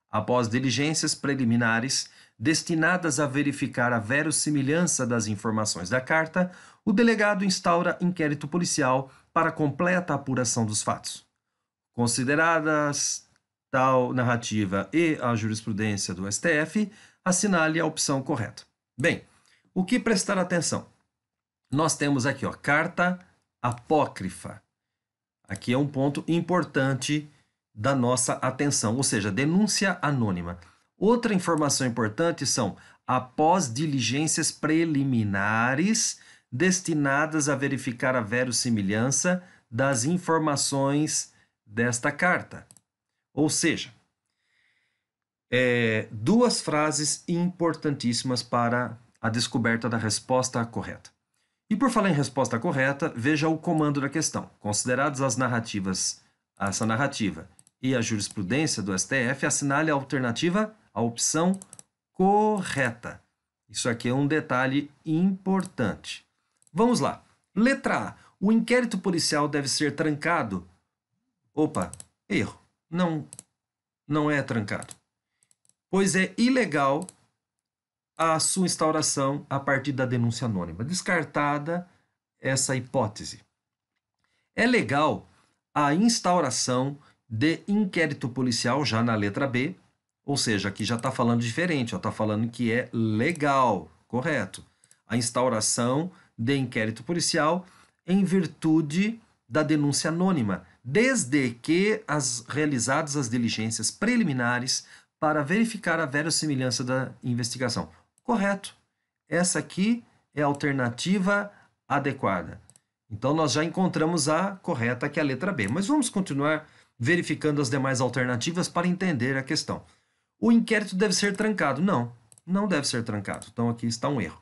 Após diligências preliminares destinadas a verificar a verossimilhança das informações da carta, o delegado instaura inquérito policial para completa apuração dos fatos. Consideradas tal narrativa e a jurisprudência do STF, assinale a opção correta. Bem, o que prestar atenção? Nós temos aqui, carta apócrifa. Aqui é um ponto importante da nossa atenção, ou seja, denúncia anônima. Outra informação importante são após diligências preliminares destinadas a verificar a verossimilhança das informações desta carta. Ou seja, duas frases importantíssimas para a descoberta da resposta correta. E por falar em resposta correta, veja o comando da questão. Consideradas essa narrativa e a jurisprudência do STF, assinale a alternativa, a opção correta. Isso aqui é um detalhe importante. Vamos lá. Letra A. O inquérito policial deve ser trancado. Opa, erro. Não é trancado. Pois é ilegal a sua instauração a partir da denúncia anônima. Descartada essa hipótese. É legal a instauração de inquérito policial já na letra B, ou seja, aqui já está falando diferente, está falando que é legal, correto. A instauração de inquérito policial em virtude da denúncia anônima, desde que realizadas as diligências preliminares para verificar a verossimilhança da investigação. Correto. Essa aqui é a alternativa adequada. Então, nós já encontramos a correta, que é a letra B. Mas vamos continuar verificando as demais alternativas para entender a questão. O inquérito deve ser trancado. Não, não deve ser trancado. Então, aqui está um erro.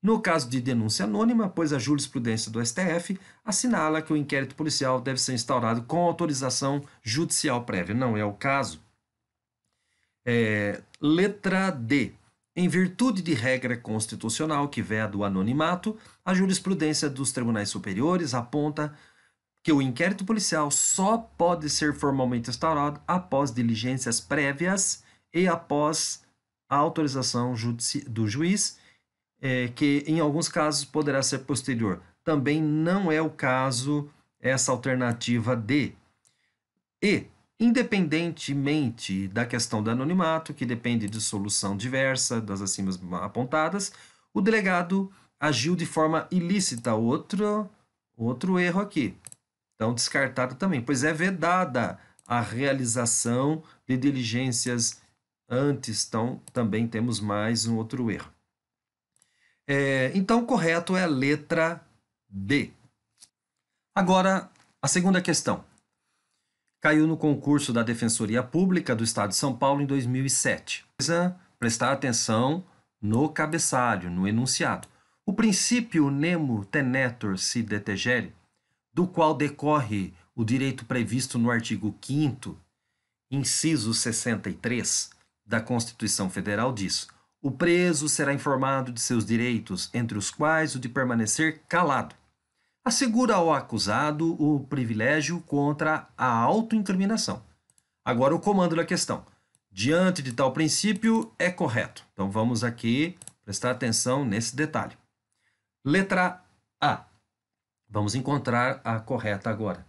No caso de denúncia anônima, pois a jurisprudência do STF assinala que o inquérito policial deve ser instaurado com autorização judicial prévia. Não é o caso. Letra D. Em virtude de regra constitucional que veda o anonimato, a jurisprudência dos tribunais superiores aponta que o inquérito policial só pode ser formalmente instaurado após diligências prévias e após a autorização do juiz, que em alguns casos poderá ser posterior. Também não é o caso essa alternativa D. E, independentemente da questão do anonimato, que depende de solução diversa das acima apontadas, o delegado agiu de forma ilícita. Outro erro aqui. Então, descartado também, pois é vedada a realização de diligências antes. Então, também temos mais um outro erro. Então, o correto é a letra B. Agora, a segunda questão. Caiu no concurso da Defensoria Pública do Estado de São Paulo em 2007. Precisa prestar atenção no cabeçalho, no enunciado. O princípio nemo tenetur si detegere, do qual decorre o direito previsto no artigo 5º, inciso 63 da Constituição Federal, diz: o preso será informado de seus direitos, entre os quais o de permanecer calado. Assegura ao acusado o privilégio contra a autoincriminação. Agora, o comando da questão. Diante de tal princípio, é correto. Então, vamos aqui prestar atenção nesse detalhe. Letra A. Vamos encontrar a correta agora.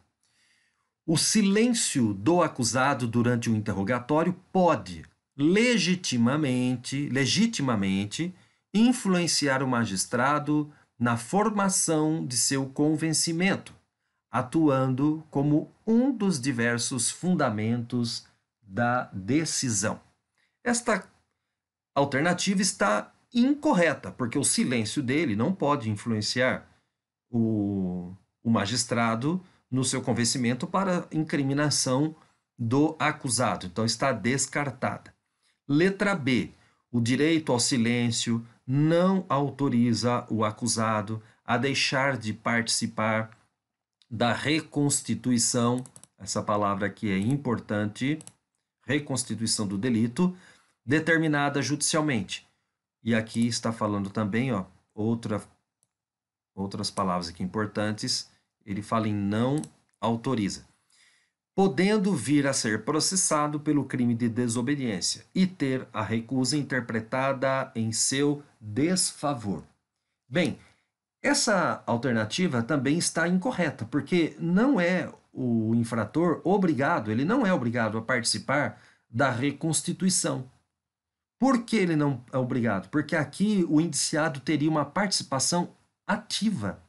O silêncio do acusado durante o interrogatório pode legitimamente influenciar o magistrado na formação de seu convencimento, atuando como um dos diversos fundamentos da decisão. Esta alternativa está incorreta, porque o silêncio dele não pode influenciar o magistrado no seu convencimento para incriminação do acusado. Então, está descartada. Letra B. O direito ao silêncio não autoriza o acusado a deixar de participar da reconstituição, essa palavra aqui é importante, reconstituição do delito, determinada judicialmente. E aqui está falando também, outras palavras aqui importantes, ele fala em não autoriza. Podendo vir a ser processado pelo crime de desobediência e ter a recusa interpretada em seu desfavor. Bem, essa alternativa também está incorreta, porque não é o infrator obrigado, ele não é obrigado a participar da reconstituição. Por que ele não é obrigado? Porque aqui o indiciado teria uma participação ativa.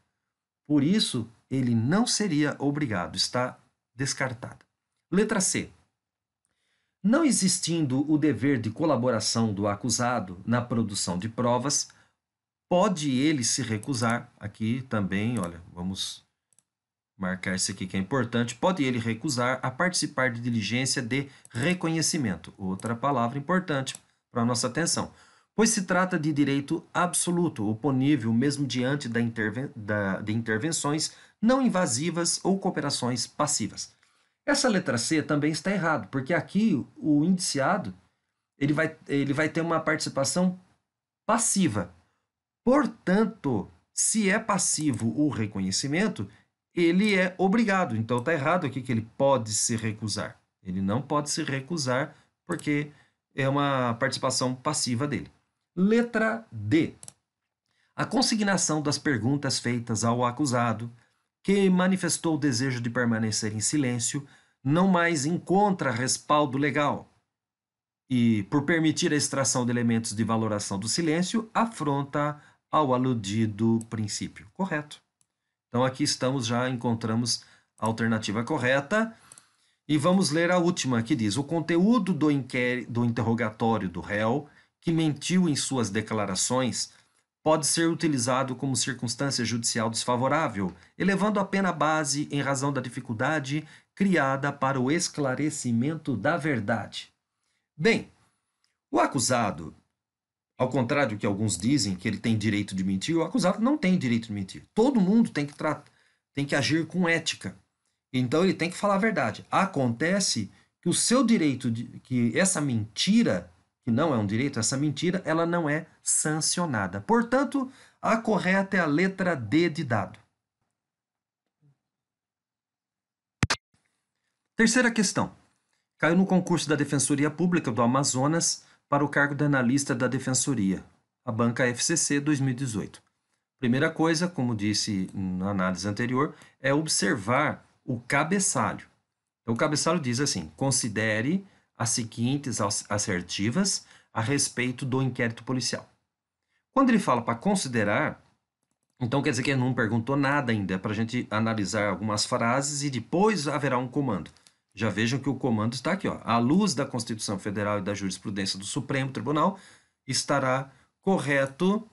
Por isso, ele não seria obrigado, está descartada. Letra C. Não existindo o dever de colaboração do acusado na produção de provas, pode ele se recusar, aqui também, olha, vamos marcar isso aqui que é importante, pode ele recusar a participar de diligência de reconhecimento, outra palavra importante para a nossa atenção, pois se trata de direito absoluto, oponível mesmo diante de intervenções não invasivas ou cooperações passivas. Essa letra C também está errado, porque aqui o indiciado ele vai ter uma participação passiva. Portanto, se é passivo o reconhecimento, ele é obrigado. Então está errado aqui que ele pode se recusar. Ele não pode se recusar porque é uma participação passiva dele. Letra D. A consignação das perguntas feitas ao acusado que manifestou o desejo de permanecer em silêncio, não mais encontra respaldo legal e, por permitir a extração de elementos de valoração do silêncio, afronta ao aludido princípio. Correto. Então aqui encontramos a alternativa correta. E vamos ler a última, que diz: o conteúdo do interrogatório do réu, que mentiu em suas declarações, pode ser utilizado como circunstância judicial desfavorável, elevando a pena base em razão da dificuldade criada para o esclarecimento da verdade. Bem, o acusado, ao contrário do que alguns dizem, que ele tem direito de mentir, o acusado não tem direito de mentir. Todo mundo tem que agir com ética. Então ele tem que falar a verdade. Acontece que o seu direito, que essa mentira, que não é um direito, essa mentira, ela não é sancionada. Portanto, a correta é a letra D de dado. Terceira questão. Caiu no concurso da Defensoria Pública do Amazonas para o cargo de analista da Defensoria, a banca FCC 2018. Primeira coisa, como disse na análise anterior, é observar o cabeçalho. Então, o cabeçalho diz assim: considere as seguintes assertivas a respeito do inquérito policial. Quando ele fala para considerar, então quer dizer que ele não perguntou nada ainda, é para a gente analisar algumas frases e depois haverá um comando. Já vejam que o comando está aqui, ó. À luz da Constituição Federal e da jurisprudência do Supremo Tribunal, está correto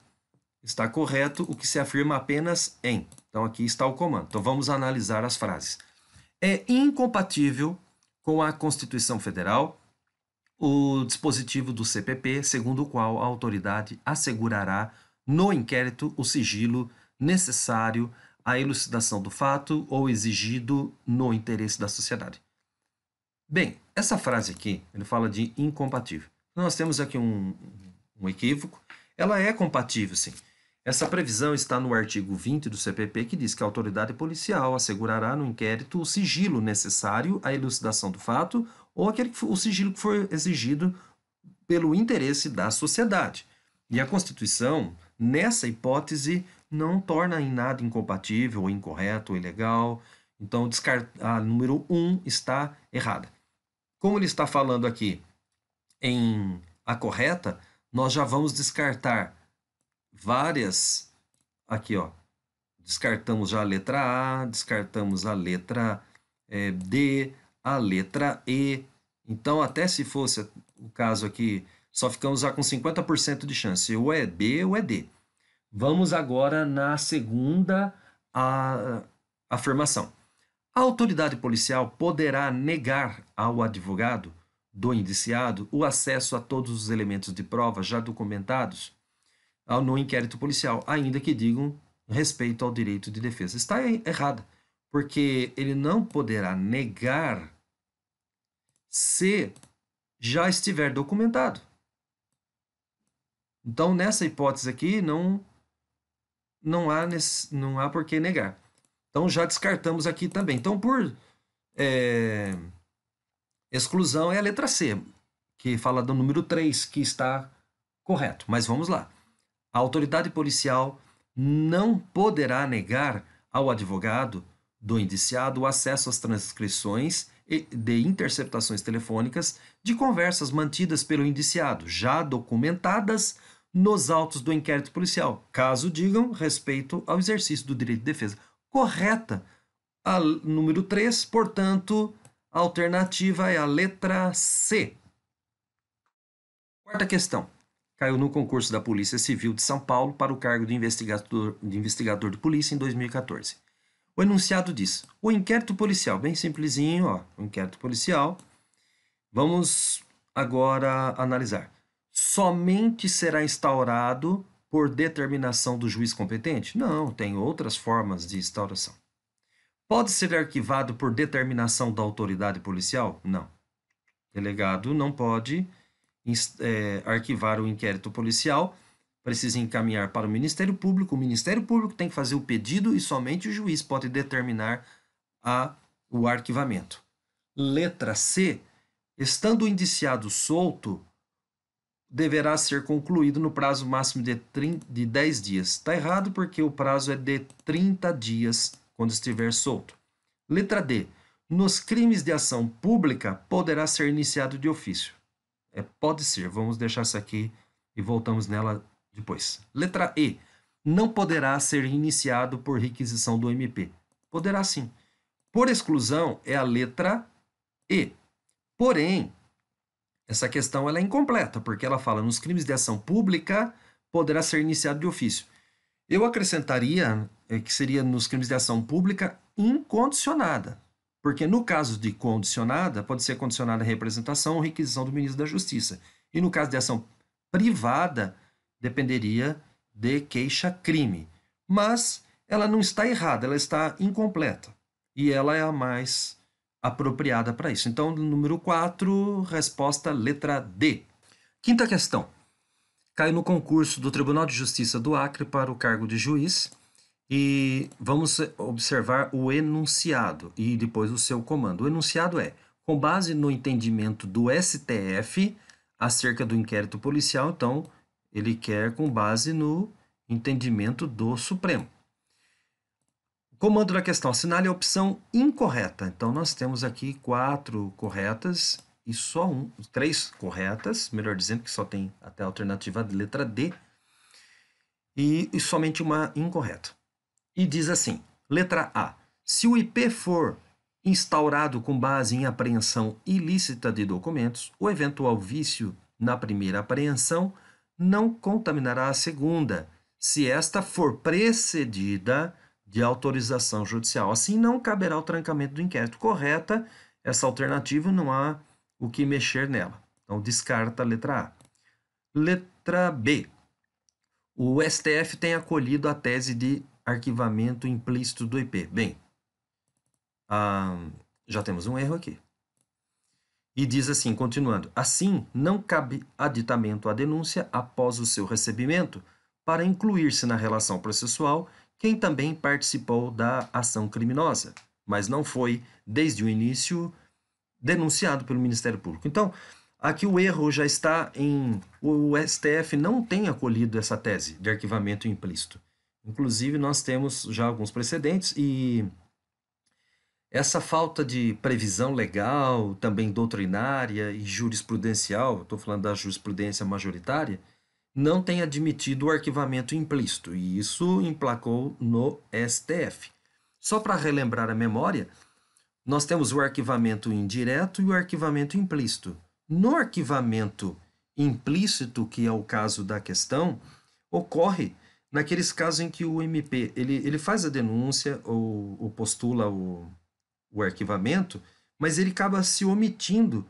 o que se afirma apenas em. Então aqui está o comando. Então vamos analisar as frases. É incompatível com a Constituição Federal o dispositivo do CPP, segundo o qual a autoridade assegurará no inquérito o sigilo necessário à elucidação do fato ou exigido no interesse da sociedade. Bem, essa frase aqui, ele fala de incompatível. Nós temos aqui um equívoco. Ela é compatível, sim. Essa previsão está no artigo 20 do CPP, que diz que a autoridade policial assegurará no inquérito o sigilo necessário à elucidação do fato ou o sigilo que for exigido pelo interesse da sociedade. E a Constituição, nessa hipótese, não torna em nada incompatível, ou incorreto, ou ilegal. Então, a número 1 está errada. Como ele está falando aqui em a correta, nós já vamos descartar várias. Aqui, ó. Descartamos já a letra A, descartamos a letra D, a letra E. Então, até se fosse o caso aqui, só ficamos já com 50% de chance. Ou é B ou é D. Vamos agora na segunda afirmação. A autoridade policial poderá negar ao advogado do indiciado o acesso a todos os elementos de prova já documentados no inquérito policial, ainda que digam respeito ao direito de defesa. Está errada, porque ele não poderá negar se já estiver documentado. Então, nessa hipótese aqui, não há por que negar. Então, já descartamos aqui também. Então, por exclusão, é a letra C, que fala do número 3, que está correto. Mas vamos lá. A autoridade policial não poderá negar ao advogado do indiciado o acesso às transcrições de interceptações telefônicas de conversas mantidas pelo indiciado, já documentadas nos autos do inquérito policial, caso digam respeito ao exercício do direito de defesa. Correta a número 3, portanto, a alternativa é a letra C. Quarta questão. Caiu no concurso da Polícia Civil de São Paulo para o cargo de investigador de polícia em 2014. O enunciado diz: o inquérito policial, bem simplesinho, ó, o inquérito policial. Vamos agora analisar. Somente será instaurado por determinação do juiz competente? Não, tem outras formas de instauração. Pode ser arquivado por determinação da autoridade policial? Não. O delegado não pode arquivar o inquérito policial, precisa encaminhar para o Ministério Público. O Ministério Público tem que fazer o pedido e somente o juiz pode determinar o arquivamento. Letra C. Estando o indiciado solto, deverá ser concluído no prazo máximo de 10 dias. Está errado porque o prazo é de 30 dias quando estiver solto. Letra D. Nos crimes de ação pública, poderá ser iniciado de ofício. Pode ser. Vamos deixar isso aqui e voltamos nela depois. Letra E. Não poderá ser iniciado por requisição do MP. Poderá sim. Por exclusão, é a letra E. Porém, essa questão ela é incompleta, porque ela fala nos crimes de ação pública, poderá ser iniciado de ofício. Eu acrescentaria que seria nos crimes de ação pública incondicionada. Porque no caso de condicionada, pode ser condicionada a representação ou requisição do ministro da Justiça. E no caso de ação privada, dependeria de queixa-crime. Mas ela não está errada, ela está incompleta. E ela é a mais apropriada para isso. Então, número 4, resposta letra D. Quinta questão. Cai no concurso do Tribunal de Justiça do Acre para o cargo de juiz. E vamos observar o enunciado e depois o seu comando. O enunciado é, com base no entendimento do STF acerca do inquérito policial, então ele quer com base no entendimento do Supremo. Comando da questão, assinale a opção incorreta. Então nós temos aqui 4 corretas e só 3 corretas, melhor dizendo que só tem até a alternativa de letra D e somente uma incorreta. E diz assim, letra A, se o IP for instaurado com base em apreensão ilícita de documentos, o eventual vício na primeira apreensão não contaminará a segunda, se esta for precedida de autorização judicial. Assim, não caberá o trancamento do inquérito. Correta, essa alternativa não há o que mexer nela. Então, descarta a letra A. Letra B. O STF tem acolhido a tese de arquivamento implícito do IP. Bem, já temos um erro aqui. E diz assim, continuando, assim, não cabe aditamento à denúncia após o seu recebimento para incluir-se na relação processual quem também participou da ação criminosa, mas não foi, desde o início, denunciado pelo Ministério Público. Então, aqui o erro já está em... O STF não tem acolhido essa tese de arquivamento implícito. Inclusive, nós temos já alguns precedentes e essa falta de previsão legal, também doutrinária e jurisprudencial, estou falando da jurisprudência majoritária, não tem admitido o arquivamento implícito e isso emplacou no STF. Só para relembrar a memória, nós temos o arquivamento indireto e o arquivamento implícito. No arquivamento implícito, que é o caso da questão, ocorre naqueles casos em que o MP ele faz a denúncia ou postula o arquivamento, mas ele acaba se omitindo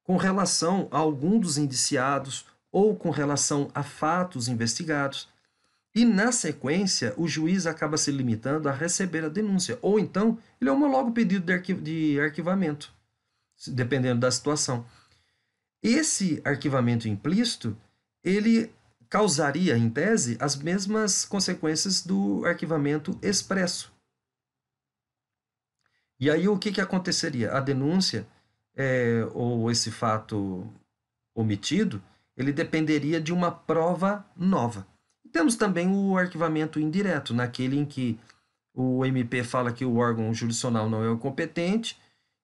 com relação a algum dos indiciados ou com relação a fatos investigados. E, na sequência, o juiz acaba se limitando a receber a denúncia. Ou então, ele homologa o pedido de arquivamento, dependendo da situação. Esse arquivamento implícito, ele causaria, em tese, as mesmas consequências do arquivamento expresso. E aí, o que aconteceria? A denúncia, ou esse fato omitido, ele dependeria de uma prova nova. Temos também o arquivamento indireto, naquele em que o MP fala que o órgão jurisdicional não é o competente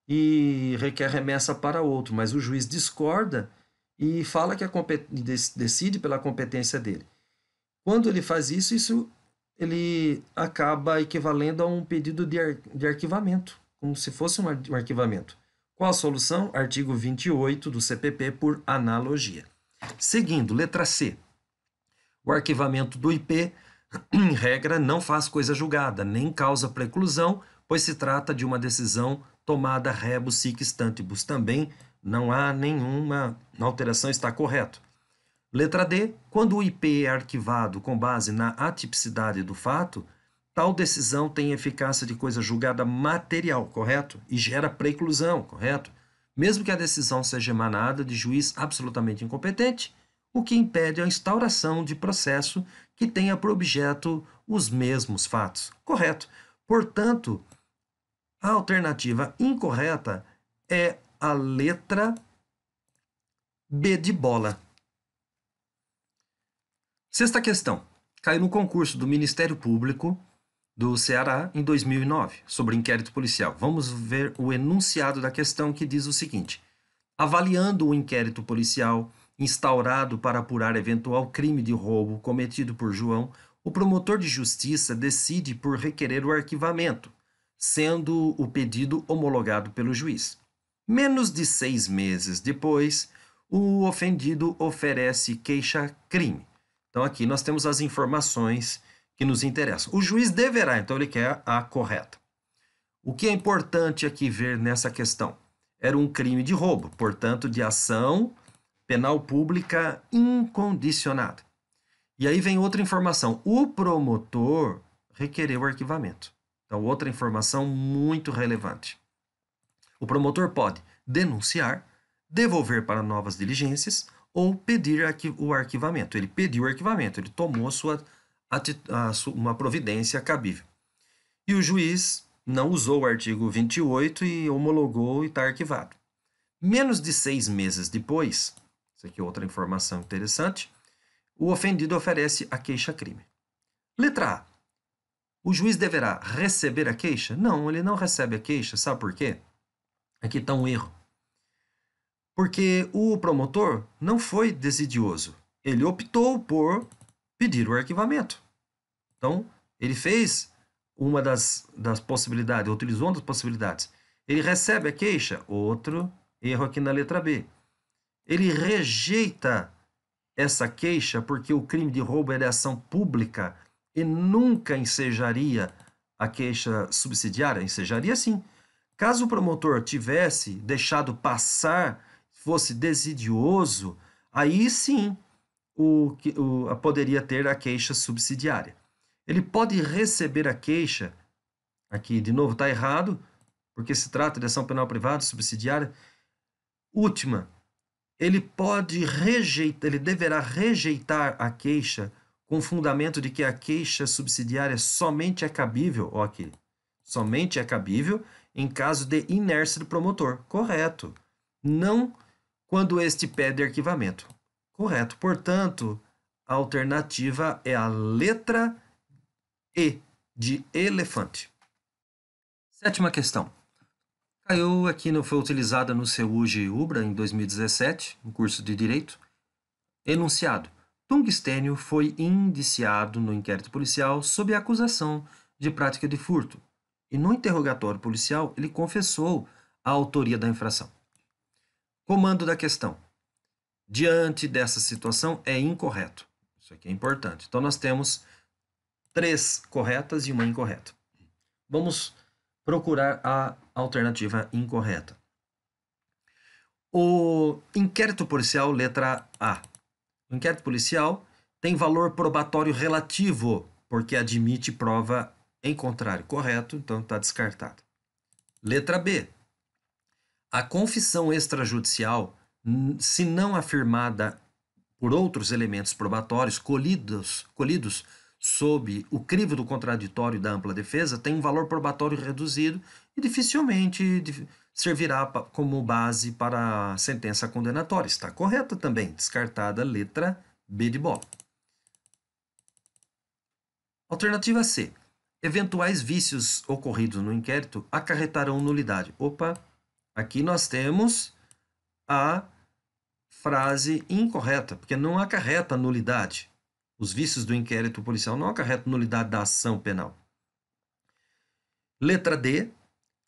e requer remessa para outro, mas o juiz discorda e fala que decide pela competência dele. Quando ele faz isso ele acaba equivalendo a um pedido de arquivamento, como se fosse um arquivamento. Qual a solução? Artigo 28 do CPP por analogia. Seguindo, letra C. O arquivamento do IP, em regra, não faz coisa julgada, nem causa preclusão, pois se trata de uma decisão tomada rebus sic stantibus. Também não há nenhuma alteração, está correto. Letra D. Quando o IP é arquivado com base na atipicidade do fato, tal decisão tem eficácia de coisa julgada material, correto? E gera preclusão, correto? Mesmo que a decisão seja emanada de juiz absolutamente incompetente, o que impede a instauração de processo que tenha por objeto os mesmos fatos. Correto. Portanto, a alternativa incorreta é a letra B de bola. Sexta questão. Caiu no concurso do Ministério Público do Ceará em 2009, sobre inquérito policial. Vamos ver o enunciado da questão, que diz o seguinte: avaliando o inquérito policial instaurado para apurar eventual crime de roubo cometido por João, o promotor de justiça decide por requerer o arquivamento, sendo o pedido homologado pelo juiz. Menos de 6 meses depois, o ofendido oferece queixa-crime. Então aqui nós temos as informações que nos interessam. O juiz deverá, então ele quer a correta. O que é importante aqui ver nessa questão? Era um crime de roubo, portanto, de ação penal pública incondicionada. E aí vem outra informação. O promotor requereu arquivamento. Então, outra informação muito relevante. O promotor pode denunciar, devolver para novas diligências ou pedir o arquivamento. Ele pediu o arquivamento, ele tomou uma providência cabível. E o juiz não usou o artigo 28 e homologou e está arquivado. Menos de 6 meses depois, isso aqui é outra informação interessante, o ofendido oferece a queixa-crime. Letra A. O juiz deverá receber a queixa? Não, ele não recebe a queixa. Sabe por quê? Aqui está um erro. Porque o promotor não foi desidioso. Ele optou por pedir o arquivamento. Então, ele fez uma das possibilidades, utilizou uma das possibilidades. Ele recebe a queixa? Outro erro aqui na letra B. Ele rejeita essa queixa porque o crime de roubo é de ação pública e nunca ensejaria a queixa subsidiária. Ensejaria sim. Caso o promotor tivesse deixado passar, fosse desidioso, aí sim poderia ter a queixa subsidiária. Ele pode receber a queixa, aqui de novo está errado, porque se trata de ação penal privada subsidiária. Última, ele deverá rejeitar a queixa com fundamento de que a queixa subsidiária somente é cabível, ó aqui, somente é cabível em caso de inércia do promotor. Correto. Não quando este pede arquivamento. Correto. Portanto, a alternativa é a letra E, de elefante. 7ª questão. Caiu aqui, foi utilizada no CEUG-UBRA em 2017, no curso de Direito. Enunciado. Tungstênio foi indiciado no inquérito policial sob a acusação de prática de furto. E no interrogatório policial, ele confessou a autoria da infração. Comando da questão. Diante dessa situação, é incorreto. Isso aqui é importante. Então, nós temos 3 corretas e uma incorreta. Vamos procurar a alternativa incorreta. O inquérito policial, letra A. O inquérito policial tem valor probatório relativo, porque admite prova em contrário. Correto, então está descartado. Letra B. A confissão extrajudicial, se não afirmada por outros elementos probatórios colhidos sob o crivo do contraditório da ampla defesa, tem um valor probatório reduzido e dificilmente servirá como base para a sentença condenatória. Está correta também, descartada a letra B de bola. Alternativa C. Eventuais vícios ocorridos no inquérito acarretarão nulidade. Opa, aqui nós temos a frase incorreta, porque não acarreta nulidade. Os vícios do inquérito policial não acarretam nulidade da ação penal. Letra D.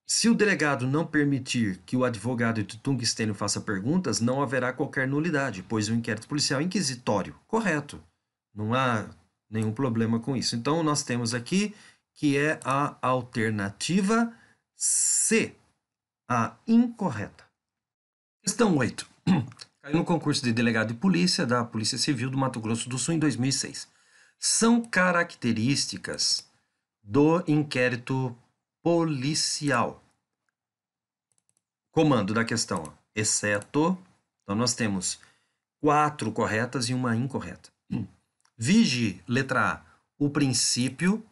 Se o delegado não permitir que o advogado de tungstênio faça perguntas, não haverá qualquer nulidade, pois o inquérito policial é inquisitório. Correto. Não há nenhum problema com isso. Então, nós temos aqui que é a alternativa C, a incorreta. Questão 8. Caiu no concurso de delegado de polícia da Polícia Civil do Mato Grosso do Sul em 2006. São características do inquérito policial. Comando da questão, exceto, então nós temos 4 corretas e uma incorreta. Vige, letra A, o princípio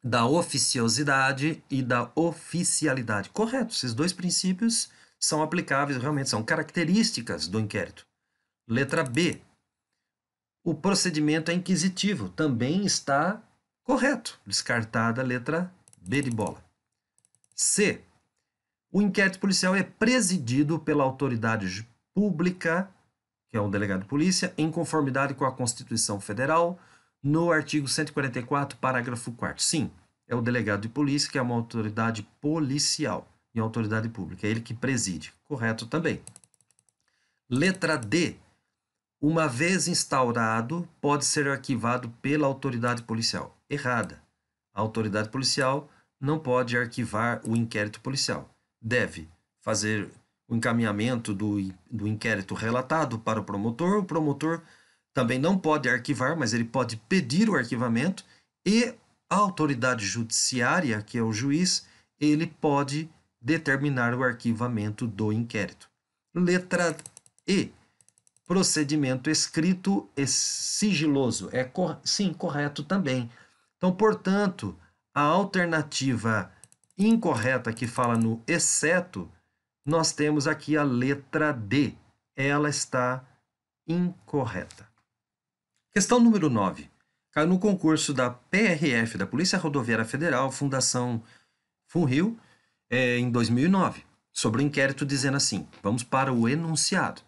da oficiosidade e da oficialidade. Correto, esses 2 princípios são aplicáveis, realmente são características do inquérito. Letra B, o procedimento é inquisitivo, também está Correto. Descartada a letra B de bola. C. O inquérito policial é presidido pela autoridade pública, que é o delegado de polícia, em conformidade com a Constituição Federal, no artigo 144, parágrafo 4º. Sim, é o delegado de polícia, que é uma autoridade policial e autoridade pública. É ele que preside. Correto também. Letra D. Uma vez instaurado, pode ser arquivado pela autoridade policial. Errada. A autoridade policial não pode arquivar o inquérito policial. Deve fazer o encaminhamento do inquérito relatado para o promotor também não pode arquivar, mas ele pode pedir o arquivamento, e a autoridade judiciária, que é o juiz, ele pode determinar o arquivamento do inquérito. Letra E. Procedimento escrito e sigiloso. Sim, correto também. Então, portanto, a alternativa incorreta que fala no exceto, nós temos aqui a letra D. Ela está incorreta. Questão número 9. Caiu no concurso da PRF, da Polícia Rodoviária Federal, Fundação FUNRIO, em 2009, sobre o inquérito dizendo assim, vamos para o enunciado.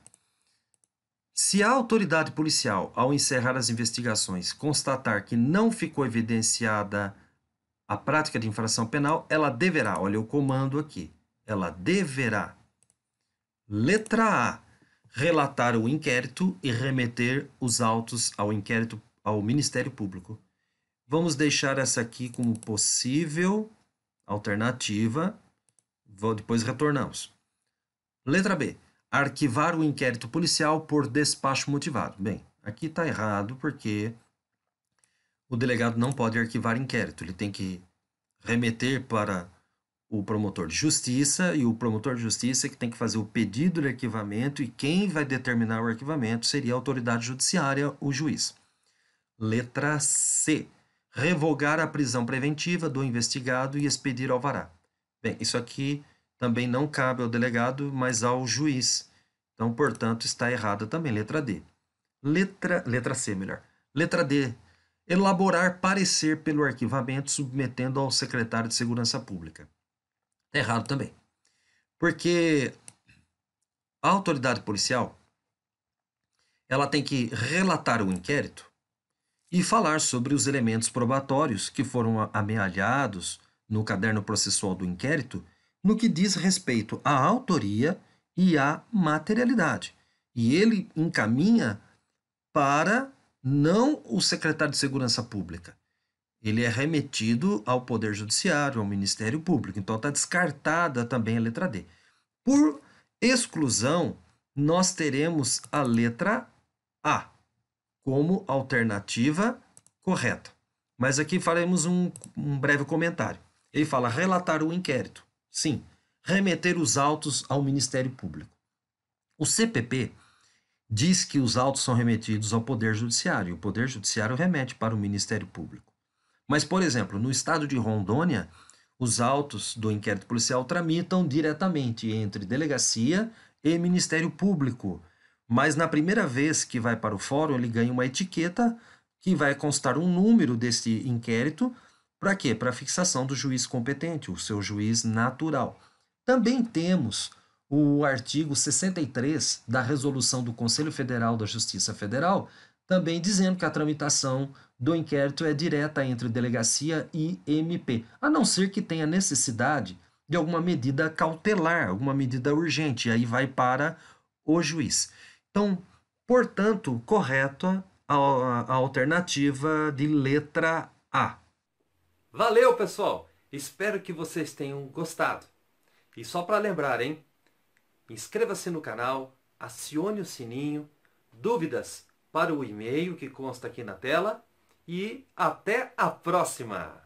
Se a autoridade policial, ao encerrar as investigações, constatar que não ficou evidenciada a prática de infração penal, ela deverá, olha o comando aqui, ela deverá, letra A, relatar o inquérito e remeter os autos ao inquérito ao Ministério Público. Vamos deixar essa aqui como possível alternativa, depois retornamos. Letra B. Arquivar o inquérito policial por despacho motivado. Bem, aqui está errado porque o delegado não pode arquivar inquérito. Ele tem que remeter para o promotor de justiça, e o promotor de justiça que tem que fazer o pedido de arquivamento, e quem vai determinar o arquivamento seria a autoridade judiciária, o juiz. Letra C. Revogar a prisão preventiva do investigado e expedir alvará. Bem, isso aqui também não cabe ao delegado, mas ao juiz. Então, portanto, está errada também. Letra D. Letra C, melhor. Letra D. Elaborar parecer pelo arquivamento submetendo ao secretário de Segurança Pública. Está errado também. Porque a autoridade policial, ela tem que relatar o inquérito e falar sobre os elementos probatórios que foram amealhados no caderno processual do inquérito, no que diz respeito à autoria e à materialidade. E ele encaminha para não o secretário de Segurança Pública. Ele é remetido ao Poder Judiciário, ao Ministério Público. Então está descartada também a letra D. Por exclusão, nós teremos a letra A como alternativa correta. Mas aqui faremos um breve comentário. Ele fala relatar o inquérito. Sim, remeter os autos ao Ministério Público. O CPP diz que os autos são remetidos ao Poder Judiciário. O Poder Judiciário remete para o Ministério Público. Mas, por exemplo, no estado de Rondônia, os autos do inquérito policial tramitam diretamente entre delegacia e Ministério Público. Mas na primeira vez que vai para o fórum, ele ganha uma etiqueta que vai constar um número desse inquérito. Para quê? Para a fixação do juiz competente, o seu juiz natural. Também temos o artigo 63 da Resolução do Conselho Federal da Justiça Federal, também dizendo que a tramitação do inquérito é direta entre delegacia e MP, a não ser que tenha necessidade de alguma medida cautelar, alguma medida urgente, e aí vai para o juiz. Então, portanto, correta a alternativa de letra A. Valeu, pessoal! Espero que vocês tenham gostado. E só para lembrar, hein? Inscreva-se no canal, acione o sininho, dúvidas para o e-mail que consta aqui na tela, e até a próxima!